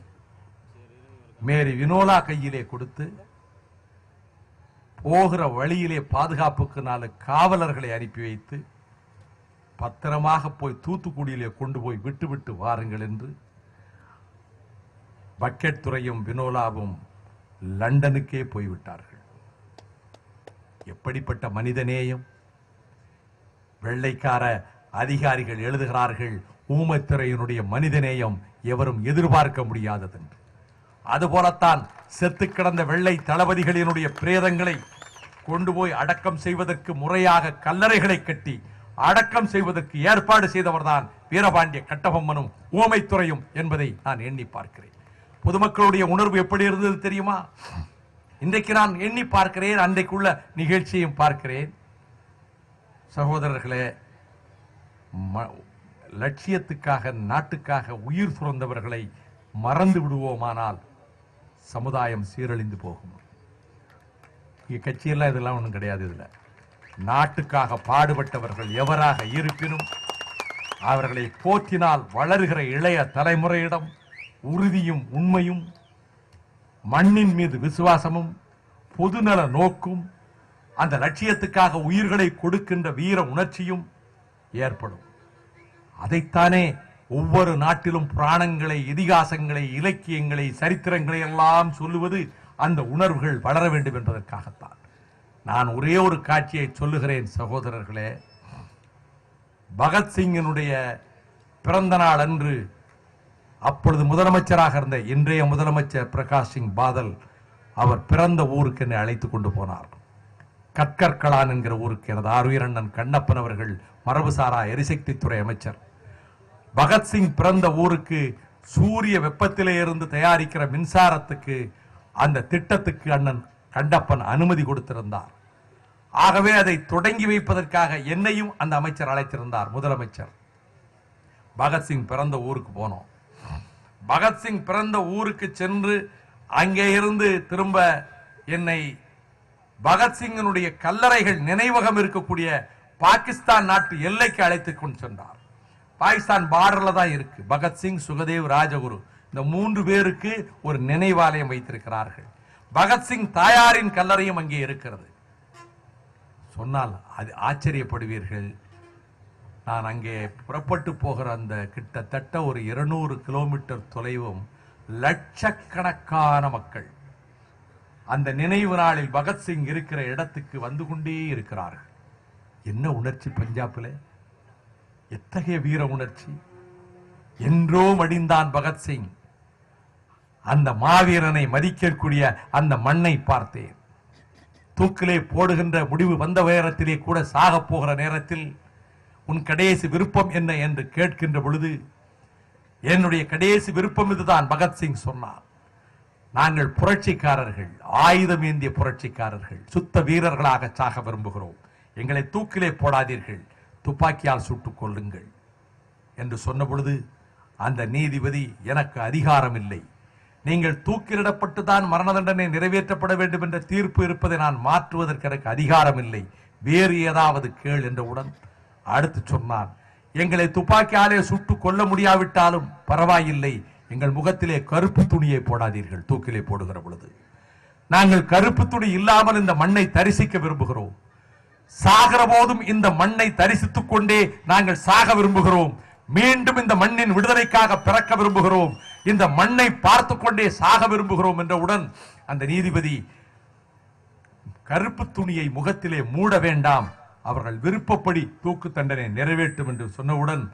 மேரி வினோலா கையிலே கொடுத்து போகிற வழியிலே பாதுகாப்புக்கு 4 காவலர்களை அனுப்பி வைத்து பத்திரமாக போய் தூத்துக்குடியிலே கொண்டு போய் விட்டு வாருங்கள் என்று பக்கெட் துறையும் வினோலாவும் லண்டனுக்கே போய்விட்டார்கள். எப்படிப்பட்ட மனிதநேயம்! வெள்ளைக்கார அதிகாரிகள் எழுதுகிறார்கள், ஊமத்துறையினுடைய மனிதநேயம் எவரும் எதிர்பார்க்க முடியாதது என்று. அதுபோலத்தான் செத்து கிடந்த வெள்ளை தளபதிகளினுடைய பிரேதங்களை கொண்டு போய் அடக்கம் செய்வதற்கு முறையாக கல்லறைகளை கட்டி அடக்கம் செய்வதற்கு ஏற்பாடு செய்தவர்தான் வீரபாண்டிய கட்டபொம்மனும் ஊமைத்துறையும் என்பதை நான் எண்ணி பார்க்கிறேன். பொதுமக்களுடைய உணர்வு எப்படி இருந்தது தெரியுமா? இன்றைக்கு நான் எண்ணி பார்க்கிறேன், அன்றைக்குள்ள நிகழ்ச்சியையும் பார்க்கிறேன். சகோதரர்களே, லட்சியத்துக்காக நாட்டுக்காக உயிர் துறந்தவர்களை மறந்து விடுவோமானால் சமுதாயம் சீரழிந்து போகும். கட்சியெல்லாம் இதெல்லாம் ஒன்றும் கிடையாது. இதுல நாட்டுக்காக பாடுபட்டவர்கள் எவராக இருப்பினும் அவர்களை போற்றினால் வளர்கிற இளைய தலைமுறையிடம் உறுதியும் உண்மையும் மண்ணின் மீது விசுவாசமும் பொதுநல நோக்கும் அந்த லட்சியத்துக்காக உயிர்களை கொடுக்கின்ற வீர உணர்ச்சியும் ஏற்படும். அதைத்தானே ஒவ்வொரு நாட்டிலும் புராணங்களை, இதிகாசங்களை, இலக்கியங்களை, சரித்திரங்களை எல்லாம் சொல்லுவது அந்த உணர்வுகள் வளர வேண்டும் என்பதற்காகத்தான். நான் ஒரே ஒரு காட்சியை சொல்லுகிறேன் சகோதரர்களே. பகத்சிங்கினுடைய பிறந்த நாள் அன்று அப்பொழுது முதலமைச்சராக இருந்த இன்றைய முதலமைச்சர் பிரகாஷ் சிங் பாதல் அவர் பிறந்த ஊருக்கு என்னை அழைத்துக் கொண்டு போனார். கட்கர்கலான் என்கிற ஊருக்கு. எனது ஆர்வீரண்ணன் கண்ணப்பன் அவர்கள் மரபுசாரா எரிசக்தி துறை அமைச்சர். பகத்சிங் பிறந்த ஊருக்கு சூரிய வெப்பத்திலே இருந்து தயாரிக்கிற மின்சாரத்துக்கு அந்த திட்டத்துக்கு அண்ணன் கண்டப்பன் அனுமதி கொடுத்திருந்தார். ஆகவே அதை தொடங்கி வைப்பதற்காக என்னையும் அந்த அமைச்சர் அழைத்திருந்தார். முதலமைச்சர் பகத்சிங் பிறந்த ஊருக்கு போனோம். பகத்சிங் பிறந்த ஊருக்கு சென்று அங்கே இருந்து திரும்ப என்னை பகத்சிங்கினுடைய கல்லறைகள் நினைவகம் இருக்கக்கூடிய பாகிஸ்தான் நாட்டு எல்லைக்கு அழைத்துக் கொண்டு சென்றார். பாகிஸ்தான் பார்டர்ல தான் இருக்கு. பகத்சிங், சுகதேவ், ராஜகுரு இந்த 3 பேருக்கு ஒரு நினைவாலயம் வைத்திருக்கிறார்கள். பகத்சிங் தாயாரின் கல்லறையும் அங்கே இருக்கிறது. சொன்னால் அது ஆச்சரியப்படுவீர்கள். நான் அங்கே புறப்பட்டு போகிற அந்த கிட்டத்தட்ட ஒரு 200 கிலோமீட்டர் தொலைவும் லட்சக்கணக்கான மக்கள் அந்த நினைவு நாளில் பகத்சிங் இருக்கிற இடத்துக்கு வந்து கொண்டே இருக்கிறார்கள். என்ன உணர்ச்சி பஞ்சாபில்! எத்தகைய வீர உணர்ச்சி! என்றோ மடிந்தான் பகத்சிங். அந்த மாவீரனை மதிக்கக்கூடிய அந்த மண்ணை பார்த்தேன். தூக்கிலே போடுகின்ற முடிவு வந்த நேரத்திலே கூட சாக போகிற நேரத்தில் உன் கடைசி விருப்பம் என்ன என்று கேட்கின்ற பொழுது என்னுடைய கடைசி விருப்பம் இதுதான் பகத்சிங் சொன்னார். நாங்கள் புரட்சிக்காரர்கள், ஆயுதம் ஏந்திய புரட்சிக்காரர்கள், சுத்த வீரர்களாக சாக விரும்புகிறோம். எங்களை தூக்கிலே போடாதீர்கள், துப்பாக்கியால் சுட்டுக் கொள்ளுங்கள் என்று சொன்ன பொழுது அந்த நீதிபதி, எனக்கு அதிகாரம் இல்லை, நீங்கள் தூக்கிலிடப்பட்டு தான் மரண தண்டனை நிறைவேற்றப்பட வேண்டும் என்ற தீர்ப்பு இருப்பதை நான் மாற்றுவதற்கு எனக்கு அதிகாரம் இல்லை, வேறு ஏதாவது கேள் என்றவுடன் அடுத்து சொன்னான், எங்களை துப்பாக்கியாலே சுட்டு கொல்ல முடியாவிட்டாலும் பரவாயில்லை, எங்கள் முகத்திலே கருப்பு துணியை போடாதீர்கள். தூக்கிலே போடுகிற பொழுது நாங்கள் கருப்பு துணி இல்லாமல் இந்த மண்ணை தரிசிக்க விரும்புகிறோம். சாகிற போதும் இந்த மண்ணை தரிசித்துக் கொண்டே நாங்கள் சாக விரும்புகிறோம். மீண்டும் இந்த மண்ணின் விடுதலைக்காக பிறக்க விரும்புகிறோம். இந்த மண்ணை பார்த்து கொண்டே சாக விரும்புகிறோம் என்றவுடன் அந்த நீதிபதி கருப்பு துணியை முகத்திலே மூட வேண்டாம், அவர்கள் விருப்பப்படி தூக்கு தண்டனை நிறைவேற்றும் என்று சொன்னவுடன்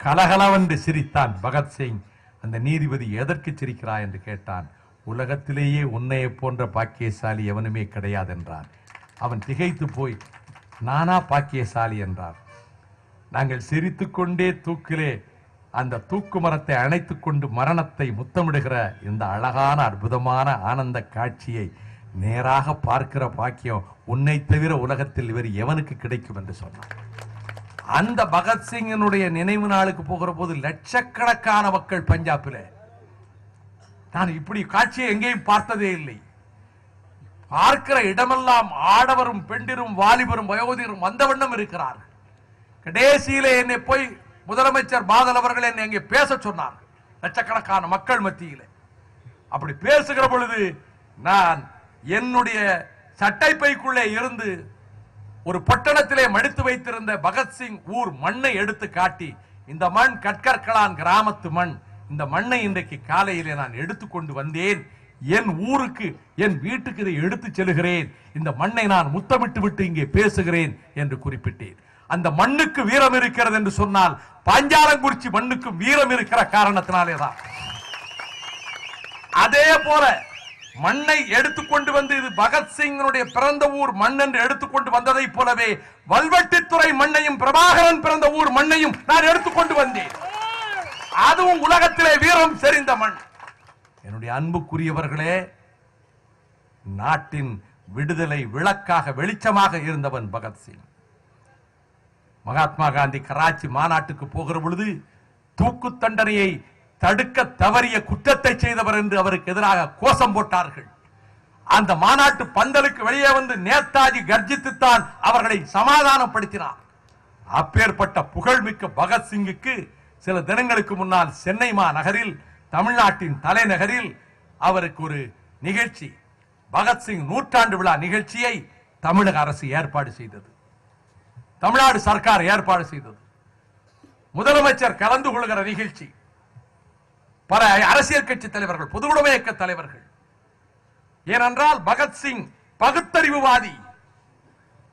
கலகலவென்று சிரித்தான் பகத்சிங். அந்த நீதிபதி எதற்கு சிரிக்கிறாய் என்று கேட்டான். உலகத்திலேயே உன்னையை போன்ற பாக்கியசாலி எவனுமே கிடையாது என்றான். அவன் திகைத்து போய் நானா பாக்கியசாலி என்றார். நாங்கள் சிரித்துக்கொண்டே தூக்கிலே அந்த தூக்கு மரத்தை அணைத்துக் கொண்டு மரணத்தை முத்தமிடுகிற இந்த அழகான அற்புதமான ஆனந்த காட்சியை நேராக பார்க்கிற பாக்கியம் உன்னை தவிர உலகத்தில் இவர் எவனுக்கு கிடைக்கும் என்று சொன்னார். அந்த பகத்சிங்கினுடைய நினைவு நாளுக்கு போகிற போது லட்சக்கணக்கான மக்கள் பஞ்சாபில், நான் இப்படி காட்சியை எங்கேயும் பார்த்ததே இல்லை. பார்க்கிற இடமெல்லாம் ஆடவரும் பெண்டிரும் வாலிபரும் வயோதிகரும் வந்த வண்ணம் இருக்கிறார்கள். கடைசியிலே என்னை போய் முதலமைச்சர் பாதல் அவர்கள் என்னை அங்கே பேச சொன்னார் லட்சக்கணக்கான மக்கள் மத்தியில். அப்படி பேசுகிற பொழுது நான் என்னுடைய சட்டை பைக்குள்ளே இருந்து ஒரு பட்டணத்திலே மடித்து வைத்திருந்த பகத்சிங் ஊர் மண்ணை எடுத்து காட்டி, இந்த மண் கட்கர்களான் கிராமத்து மண், இந்த மண்ணை இன்றைக்கு காலையிலே நான் எடுத்துக்கொண்டு வந்தேன், என் ஊருக்கு என் வீட்டுக்கு இதை எடுத்து செல்கிறேன், இந்த மண்ணை நான் முத்தமிட்டு விட்டு இங்கே பேசுகிறேன் என்று குறிப்பிட்டேன். அந்த மண்ணுக்கு வீரம் இருக்கிறது என்று சொன்னால் பாஞ்சாலங்குறிச்சி மண்ணுக்கு வீரம் இருக்கிற காரணத்தினாலேதான். அதே போல மண்ணை எடுத்துக்கொண்டு வந்து இது பகத்சிங்கனுடைய பிறந்த ஊர் மண் என்று எடுத்துக்கொண்டு வந்ததை போலவே வல்வெட்டித்துறை மண்ணையும் பிரபாகரன் பிறந்த ஊர் மண்ணையும் நான் எடுத்துக்கொண்டு வந்தேன். அதுவும் உலகத்திலே வீரம் செறிந்த மண். என்னுடைய அன்புக்குரியவர்களே, நாட்டின் விடுதலை விளக்காக வெளிச்சமாக இருந்தவன் பகத்சிங். மகாத்மா காந்தி கராச்சி மாநாட்டுக்கு போகிற பொழுது தூக்கு தண்டனையை தடுக்க தவறிய குற்றத்தை செய்தவர் என்று அவருக்கு எதிராக கோஷம் போட்டார்கள். அந்த மாநாட்டு பந்தலுக்கு வெளியே வந்து நேதாஜி கர்ஜித்துத்தான் அவர்களை சமாதானப்படுத்தினார். அப்பேற்பட்ட புகழ்மிக்க பகத்சிங்குக்கு சில தினங்களுக்கு முன்னால் சென்னை மாநகரில், தமிழ்நாட்டின் தலைநகரில் அவருக்கு ஒரு நிகழ்ச்சி, பகத்சிங் நூற்றாண்டு விழா நிகழ்ச்சியை தமிழக அரசு ஏற்பாடு செய்தது. தமிழ்நாடு சர்க்கார் ஏற்பாடு செய்தது. முதலமைச்சர் கலந்து கொள்கிற நிகழ்ச்சி. பல அரசியல் கட்சி தலைவர்கள், பொதுவுடைமை இயக்க தலைவர்கள். ஏனென்றால் பகத்சிங் பகுத்தறிவுவாதி,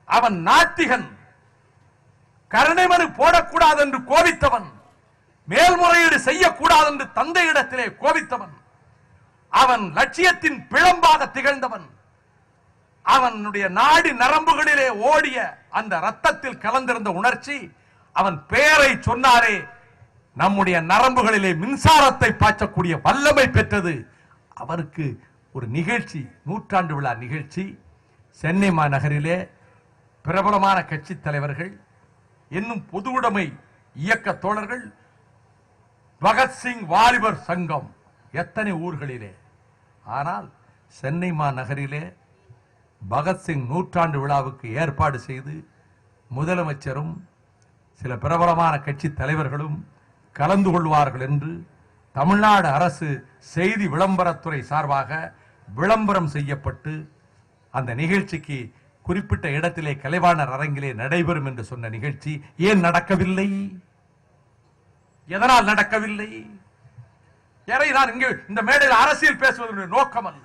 அவன் நாத்திகன், கருணை மனு போடக்கூடாது என்று கோபித்தவன், மேல்முறையீடு செய்யக்கூடாது என்று தந்தையிடத்திலே கோபித்தவன், அவன் லட்சியத்தின் பிழம்பாக திகழ்ந்தவன். அவனுடைய நாடி நரம்புகளிலே ஓடிய அந்த ரத்தத்தில் கலந்திருந்த உணர்ச்சி, அவன் பெயரை சொன்னாரே நம்முடைய நரம்புகளிலே மின்சாரத்தை பாய்ச்சக்கூடிய வல்லமை பெற்றது. அவருக்கு ஒரு நிகழ்ச்சி, நூற்றாண்டு விழா நிகழ்ச்சி, சென்னை மாநகரிலே பிரபலமான கட்சி தலைவர்கள், இன்னும் பொதுவுடைமை இயக்க தோழர்கள், பகத்சிங் வாலிபர் சங்கம், எத்தனை ஊர்களிலே. ஆனால் சென்னை மாநகரிலே பகத்சிங் நூற்றாண்டு விழாவுக்கு ஏற்பாடு செய்து முதலமைச்சரும் சில பிரபலமான கட்சி தலைவர்களும் கலந்து கொள்வார்கள் என்று தமிழ்நாடு அரசு செய்தி விளம்பரத்துறை சார்பாக விளம்பரம் செய்யப்பட்டு அந்த நிகழ்ச்சிக்கு குறிப்பிட்ட இடத்திலே கலைவாணர் அரங்கிலே நடைபெறும் என்று சொன்ன நிகழ்ச்சி ஏன் நடக்கவில்லை? எதனால் நடக்கவில்லை? நான் இங்கே இந்த மேடையில் அரசியல் பேசுவதனுடைய நோக்கம் அல்ல.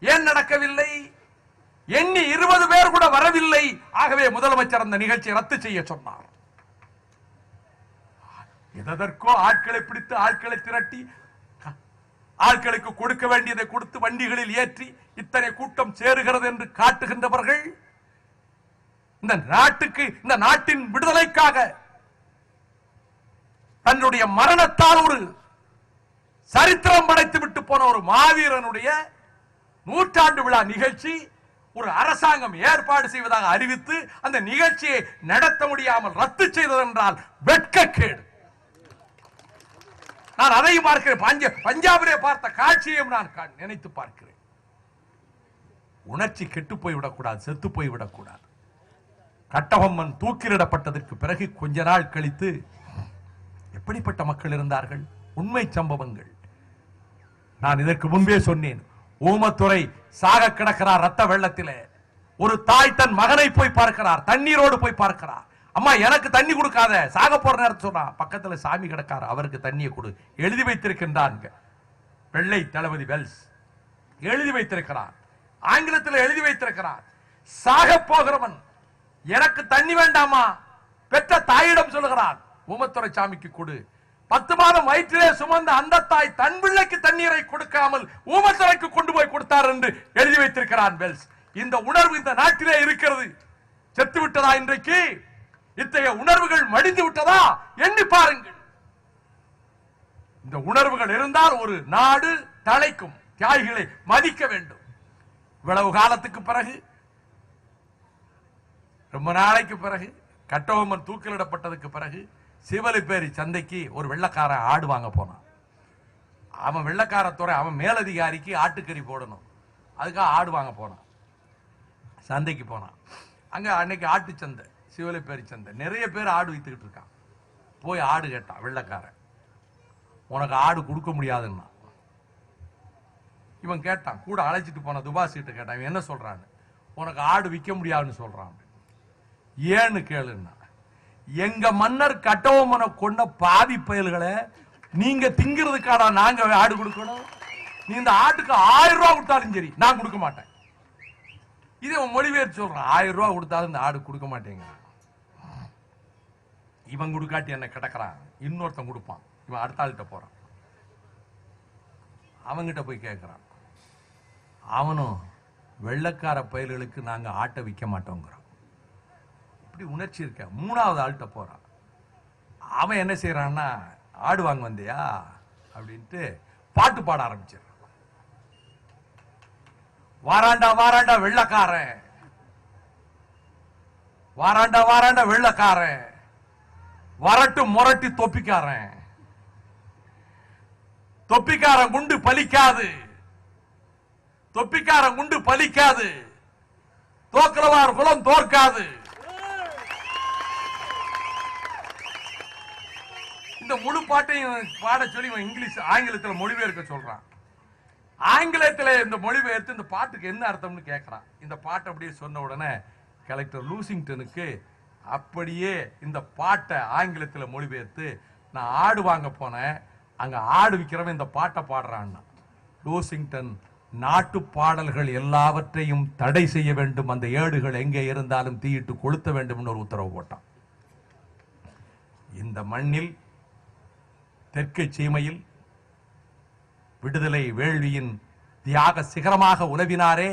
ஏன் நடக்கவில்லை? எண்ணி 20 பேர் கூட வரவில்லை. ஆகவே முதலமைச்சர் அந்த நிகழ்ச்சியை ரத்து செய்ய சொன்னார். எதற்கோ ஆட்களை பிடித்து, ஆட்களை திரட்டி, ஆட்களுக்கு கொடுக்க வேண்டியதை கொடுத்து வண்டிகளில் ஏற்றி இத்தனை கூட்டம் சேருகிறது என்று காட்டுகின்றவர்கள் இந்த நாட்டுக்கு, இந்த நாட்டின் விடுதலைக்காக தன்னுடைய மரணத்தால் ஒரு சரித்திரம் படைத்து விட்டு போன ஒரு மாவீரனுடைய நூற்றாண்டு விழா நிகழ்ச்சி ஒரு அரசாங்கம் ஏற்பாடு செய்வதாக அறிவித்து அந்த நிகழ்ச்சியை நடத்த முடியாமல் ரத்து செய்தது என்றால் வெட்கக்கேடு. நான் அதையும் பார்க்கிறேன். பஞ்சாபிலே பார்த்த காட்சியையும் நான் நினைத்து பார்க்கிறேன். உணர்ச்சி கெட்டு போய்விடக்கூடாது, செத்து போய்விடக்கூடாது. கட்டபொம்மன் தூக்கிலிடப்பட்டதற்கு பிறகு கொஞ்ச நாள் கழித்து எப்படிப்பட்ட மக்கள் இருந்தார்கள்? உண்மை சம்பவங்கள். நான் இதற்கு முன்பே சொன்னேன். ஊமத்துறை சாக கிடக்கிறார் ரத்த வெள்ளத்திலே. ஒரு தாய் தன் மகனை போய் பார்க்கிறார், தண்ணீரோடு போய் பார்க்கிறார். அம்மா எனக்கு தண்ணி கொடுக்காத, சாக போற நேரத்தில் சொன்னா. பக்கத்தில் சாமி கிடக்கார், அவருக்கு தண்ணியை கொடு. எழுதி வைத்திருக்கின்றான் வெள்ளை தளபதி வெல்ஸ், எழுதி வைத்திருக்கிறார். ஆங்கிலத்தில் எழுதி வைத்திருக்கிறார். சாக போகிறவன் எனக்கு தண்ணி வேண்டாமா, பெற்ற தாயிடம் சொல்லுகிறான், ஊமத்துறை சாமிக்கு கொடு. 10 மாதம் வயிற்றிலே சுமந்த அந்த தாய் தன் பிள்ளைக்கு தண்ணீரை கொடுக்காமல் ஊமத்துறைக்கு கொண்டு போய் கொடுத்தார் என்று எழுதி வைத்திருக்கிறான் வெல்ஸ். இந்த உணர்வு இந்த நாட்டிலே இருக்கிறது. செத்து விட்டதா இன்றைக்கு? இத்தகைய உணர்வுகள் மடிந்து விட்டதா? எண்ணி பாருங்கள். இந்த உணர்வுகள் இருந்தால் ஒரு நாடு தலைக்கும். தியாகிகளை மதிக்க வேண்டும். இவ்வளவு காலத்துக்கு பிறகு, ரொம்ப நாளைக்கு பிறகு, கட்டபொம்மன் தூக்கிலிடப்பட்டதுக்கு பிறகு சிவலிப்பேரி சந்தைக்கு ஒரு வெள்ளக்காரன் ஆடு வாங்க போனான். அவன் வெள்ளக்காரத்துறை, அவன் மேலதிகாரிக்கு ஆட்டுக்கறி போடணும், அதுக்காக ஆடு வாங்க போனான். சந்தைக்கு போனான். அங்க அன்னைக்கு ஆட்டு சந்தை, சிவலிப்பேரி சந்தை. நிறைய பேர் ஆடு வைத்துக்கிட்டு இருக்கான். போய் ஆடு கேட்டான் வெள்ளக்காரன். உனக்கு ஆடு கொடுக்க முடியாதுன்னா. இவன் கேட்டான், கூட அழைச்சிட்டு போன துபாசிட்டு கேட்டான், இவன் என்ன சொல்றான்னு. உனக்கு ஆடு விற்க முடியாதுன்னு சொல்றான். ஏன்னு கேளுன்னா, எங்க மன்னர் கட்டபொம்மனை கொண்ட பாவி பயல்களை நீங்க திங்கிறதுக்கான நாங்க ஆடு கொடுக்கணும். நீ இந்த ஆட்டுக்கு 1000 ரூபாய் கொடுத்தாலும் சரி நான் கொடுக்க மாட்டேன். இதே மொழிபெயர்த்து சொல்றான், 1000 ரூபாய் கொடுத்தாலும் இந்த ஆடு கொடுக்க மாட்டேங்க. இவன் கொடுக்காட்டி என்ன கிடக்கிறான், இன்னொருத்தன் கொடுப்பான். இவன் அடுத்த ஆள்கிட்ட போறான், அவங்கிட்ட போய் கேட்கிறான். அவனும் வெள்ளக்கார பயல்களுக்கு நாங்க ஆட்டை விற்க மாட்டோங்கிறான். இப்படி உணர்ச்சி இருக்க. 3வது ஆள்கிட்ட போறான். அவன் என்ன செய்யறான்னா, ஆடு வாங்க வந்தியா அப்படின்ட்டு பாட்டு பாட ஆரம்பிச்சிடறான். வாராண்டா வாராண்டா வெள்ளக்காரன், வாராண்டா வாராண்டா வெள்ளக்காரன், வரட்டு முரட்டி தொப்பிக்காரன், தொப்பிக்காரன் குண்டு பலிக்காது, தொப்பிக்காரன் குண்டு பலிக்காது, தோக்கிறவார் குலம் தோற்காது. இந்த முழு பாட்டையும் பாட சொல்லி இங்கிலீஷ் ஆங்கிலத்தில் மொழிபெயர்க்க சொல்றான். ஆங்கிலத்தில் இந்த மொழிபெயர்த்து இந்த பாட்டுக்கு என்ன அர்த்தம்னு கேட்கிறான். இந்த பாட்டை அப்படியே சொன்ன உடனே கலெக்டர் லூசிங்டனுக்கு அப்படியே இந்த பாட்டை ஆங்கிலத்தில் மொழிபெயர்த்து, நான் ஆடு வாங்க போனேன், அங்க ஆடு விற்கிறவன் இந்த பாட்டை பாடுறான்னா. லூசிங்டன், நாட்டு பாடல்கள் எல்லாவற்றையும் தடை செய்ய வேண்டும், அந்த ஏடுகள் எங்கே இருந்தாலும் தீயிட்டு கொளுத்த வேண்டும் ஒரு உத்தரவு போட்டான். இந்த மண்ணில், தெற்கு சீமையில் விடுதலை வேள்வியின் தியாக சிகரமாக உலவினாரே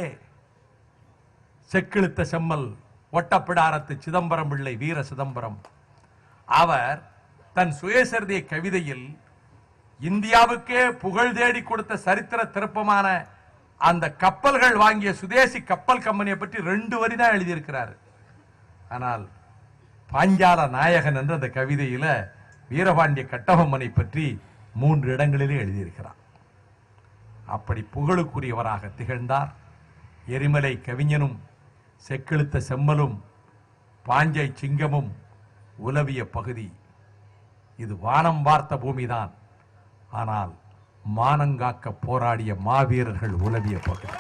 செக்கிழுத்த செம்மல் ஒட்டப்பிடாரத்து சிதம்பரம் பிள்ளை வீர சிதம்பரம். அவர் தன் சுயசரிதை கவிதையில் இந்தியாவுக்கே புகழ் தேடி கொடுத்த சரித்திர திருப்பமான அந்த கப்பல்கள் வாங்கிய சுதேசி கப்பல் கம்பெனியை பற்றி 2 வரி தான் எழுதியிருக்கிறார். ஆனால் பாஞ்சால நாயகன் என்ற அந்த கவிதையில வீரபாண்டிய கட்டபொம்மனை பற்றி 3 இடங்களிலே எழுதியிருக்கிறார். அப்படி புகழுக்குரியவராக திகழ்ந்தார். எரிமலை கவிஞனும் செக்கெழுத்த செம்மலும் பாஞ்சை சிங்கமும் உலவிய பகுதி இது வானம் பார்த்த பூமிதான். ஆனால் மானங்காக்க போராடிய மாவீரர்கள் உலவிய பகுதி.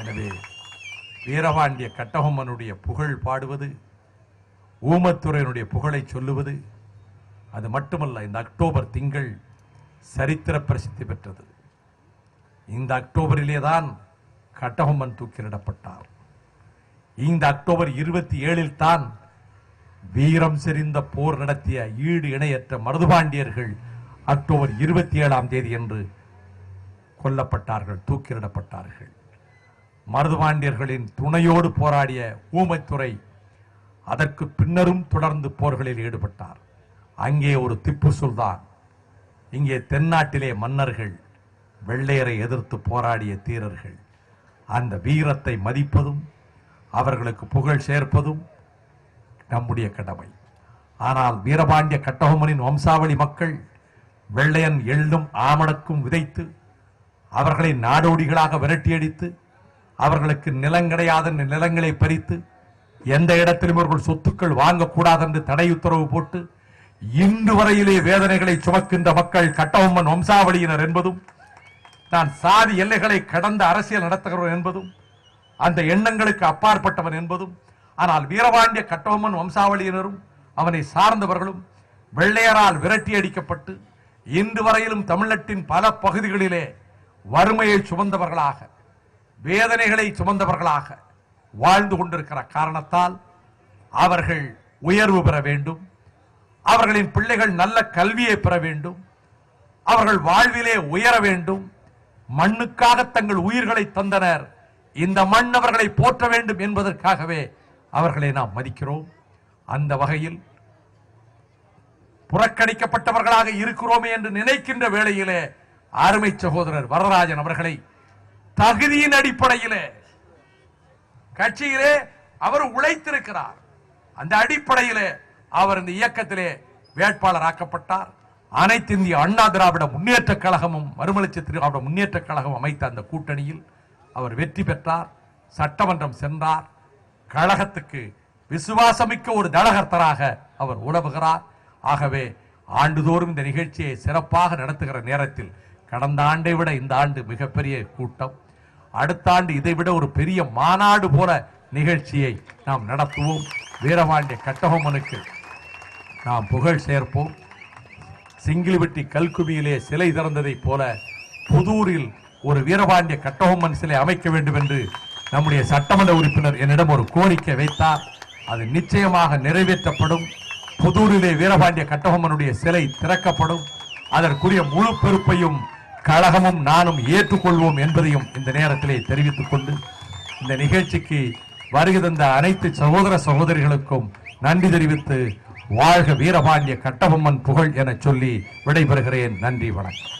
எனவே வீரபாண்டிய கட்டபொம்மனுடைய புகழ் பாடுவது, ஊமத்துறையினுடைய புகழை சொல்லுவது, அது மட்டுமல்ல, இந்த அக்டோபர் திங்கள் சரித்திர பிரசித்தி பெற்றது. இந்த அக்டோபரிலே தான் கட்டபொம்மன் தூக்கிலிடப்பட்டார். இந்த அக்டோபர் 27 தான் வீரம் செறிந்த போர் நடத்திய ஈடு இணையற்ற மருதுபாண்டியர்கள் அக்டோபர் 27ஆம் தேதி என்று கொல்லப்பட்டார்கள், தூக்கிலிடப்பட்டார்கள். மருதுபாண்டியர்களின் துணையோடு போராடிய ஊமைத்துறை அதற்கு பின்னரும் தொடர்ந்து போர்களில் ஈடுபட்டார். அங்கே ஒரு திப்பு சுல்தான், இங்கே தென்னாட்டிலே மன்னர்கள், வெள்ளையரை எதிர்த்து போராடிய தீரர்கள். அந்த வீரத்தை மதிப்பதும் அவர்களுக்கு புகழ் சேர்ப்பதும் நம்முடைய கடமை. ஆனால் வீரபாண்டிய கட்டபொம்மனின் வம்சாவளி மக்கள் வெள்ளையன் எள்ளும் ஆமணக்கும் விதைத்து அவர்களை நாடோடிகளாக விரட்டியடித்து அவர்களுக்கு நிலம் கிடையாத நிலங்களை பறித்து எந்த இடத்திலும் இவர்கள் சொத்துக்கள் வாங்கக்கூடாது என்று தடை உத்தரவு போட்டு இன்று வரையிலே வேதனைகளை சுமக்கின்ற மக்கள் கட்டபொம்மன் வம்சாவளியினர் என்பதும், நான் சாதி எல்லைகளை கடந்த அரசியல் நடத்துகிறவன் என்பதும், அந்த எண்ணங்களுக்கு அப்பாற்பட்டவன் என்பதும், ஆனால் வீரபாண்டிய கட்டபொம்மன் வம்சாவளியினரும் அவனை சார்ந்தவர்களும் வெள்ளையரால் விரட்டி அடிக்கப்பட்டு இன்று வரையிலும் தமிழ்நாட்டின் பல பகுதிகளிலே வறுமையை சுமந்தவர்களாக, வேதனைகளை சுமந்தவர்களாக வாழ்ந்து கொண்டிருக்கிற காரணத்தால் அவர்கள் உயர்வு பெற வேண்டும், அவர்களின் பிள்ளைகள் நல்ல கல்வியை பெற வேண்டும், அவர்கள் வாழ்விலே உயர வேண்டும். மண்ணுக்காக தங்கள் உயிர்களை தந்தனர். இந்த மண் அவர்களை போற்ற வேண்டும் என்பதற்காகவே அவர்களை நாம் மதிக்கிறோம். அந்த வகையில் புறக்கணிக்கப்பட்டவர்களாக இருக்கிறோமே என்று நினைக்கின்ற வேளையிலே அருமை சகோதரர் வரதராஜன் அவர்களை தகுதியின் அடிப்படையிலே கட்சியிலே அவர் உழைத்திருக்கிறார். அந்த அடிப்படையிலே அவர் இந்த இயக்கத்திலே வேட்பாளர் ஆக்கப்பட்டார். அனைத்து இந்திய அண்ணா திராவிட முன்னேற்ற கழகமும் மறுமலர்ச்சி திராவிட முன்னேற்ற கழகம் அமைத்த அந்த கூட்டணியில் அவர் வெற்றி பெற்றார். சட்டமன்றம் சென்றார். கழகத்துக்கு விசுவாசமிக்க ஒரு தலகர்த்தராக அவர் உலவுகிறார். ஆகவே ஆண்டுதோறும் இந்த நிகழ்ச்சியை சிறப்பாக நடத்துகிற நேரத்தில் கடந்த ஆண்டை விட இந்த ஆண்டு மிகப்பெரிய கூட்டம், அடுத்த ஆண்டு இதை விட ஒரு பெரிய மாநாடு போல நிகழ்ச்சியை நாம் நடத்துவோம். வீரபாண்டிய கட்டபொம்மனுக்கு நாம் புகழ் சேர்ப்போம். சிங்கிலிவெட்டி கல்குமியிலே சிலை திறந்ததைப் போல புதூரில் ஒரு வீரபாண்டிய கட்டபொம்மன் சிலை அமைக்க வேண்டும் என்று நம்முடைய சட்டமன்ற உறுப்பினர் என்னிடம் ஒரு கோரிக்கை வைத்தார். அது நிச்சயமாக நிறைவேற்றப்படும். புதூரிலே வீரபாண்டிய கட்டபொம்மனுடைய சிலை திறக்கப்படும். அதற்குரிய முழு பொறுப்பையும் கழகமும் நானும் ஏற்றுக்கொள்வோம் என்பதையும் இந்த நேரத்திலே தெரிவித்துக் கொண்டு இந்த நிகழ்ச்சிக்கு வருகை தந்த அனைத்து சகோதர சகோதரிகளுக்கும் நன்றி தெரிவித்து வாழ்க வீரபாண்டிய கட்டபொம்மன் புகழ் என சொல்லி விடைபெறுகிறேன். நன்றி, வணக்கம்.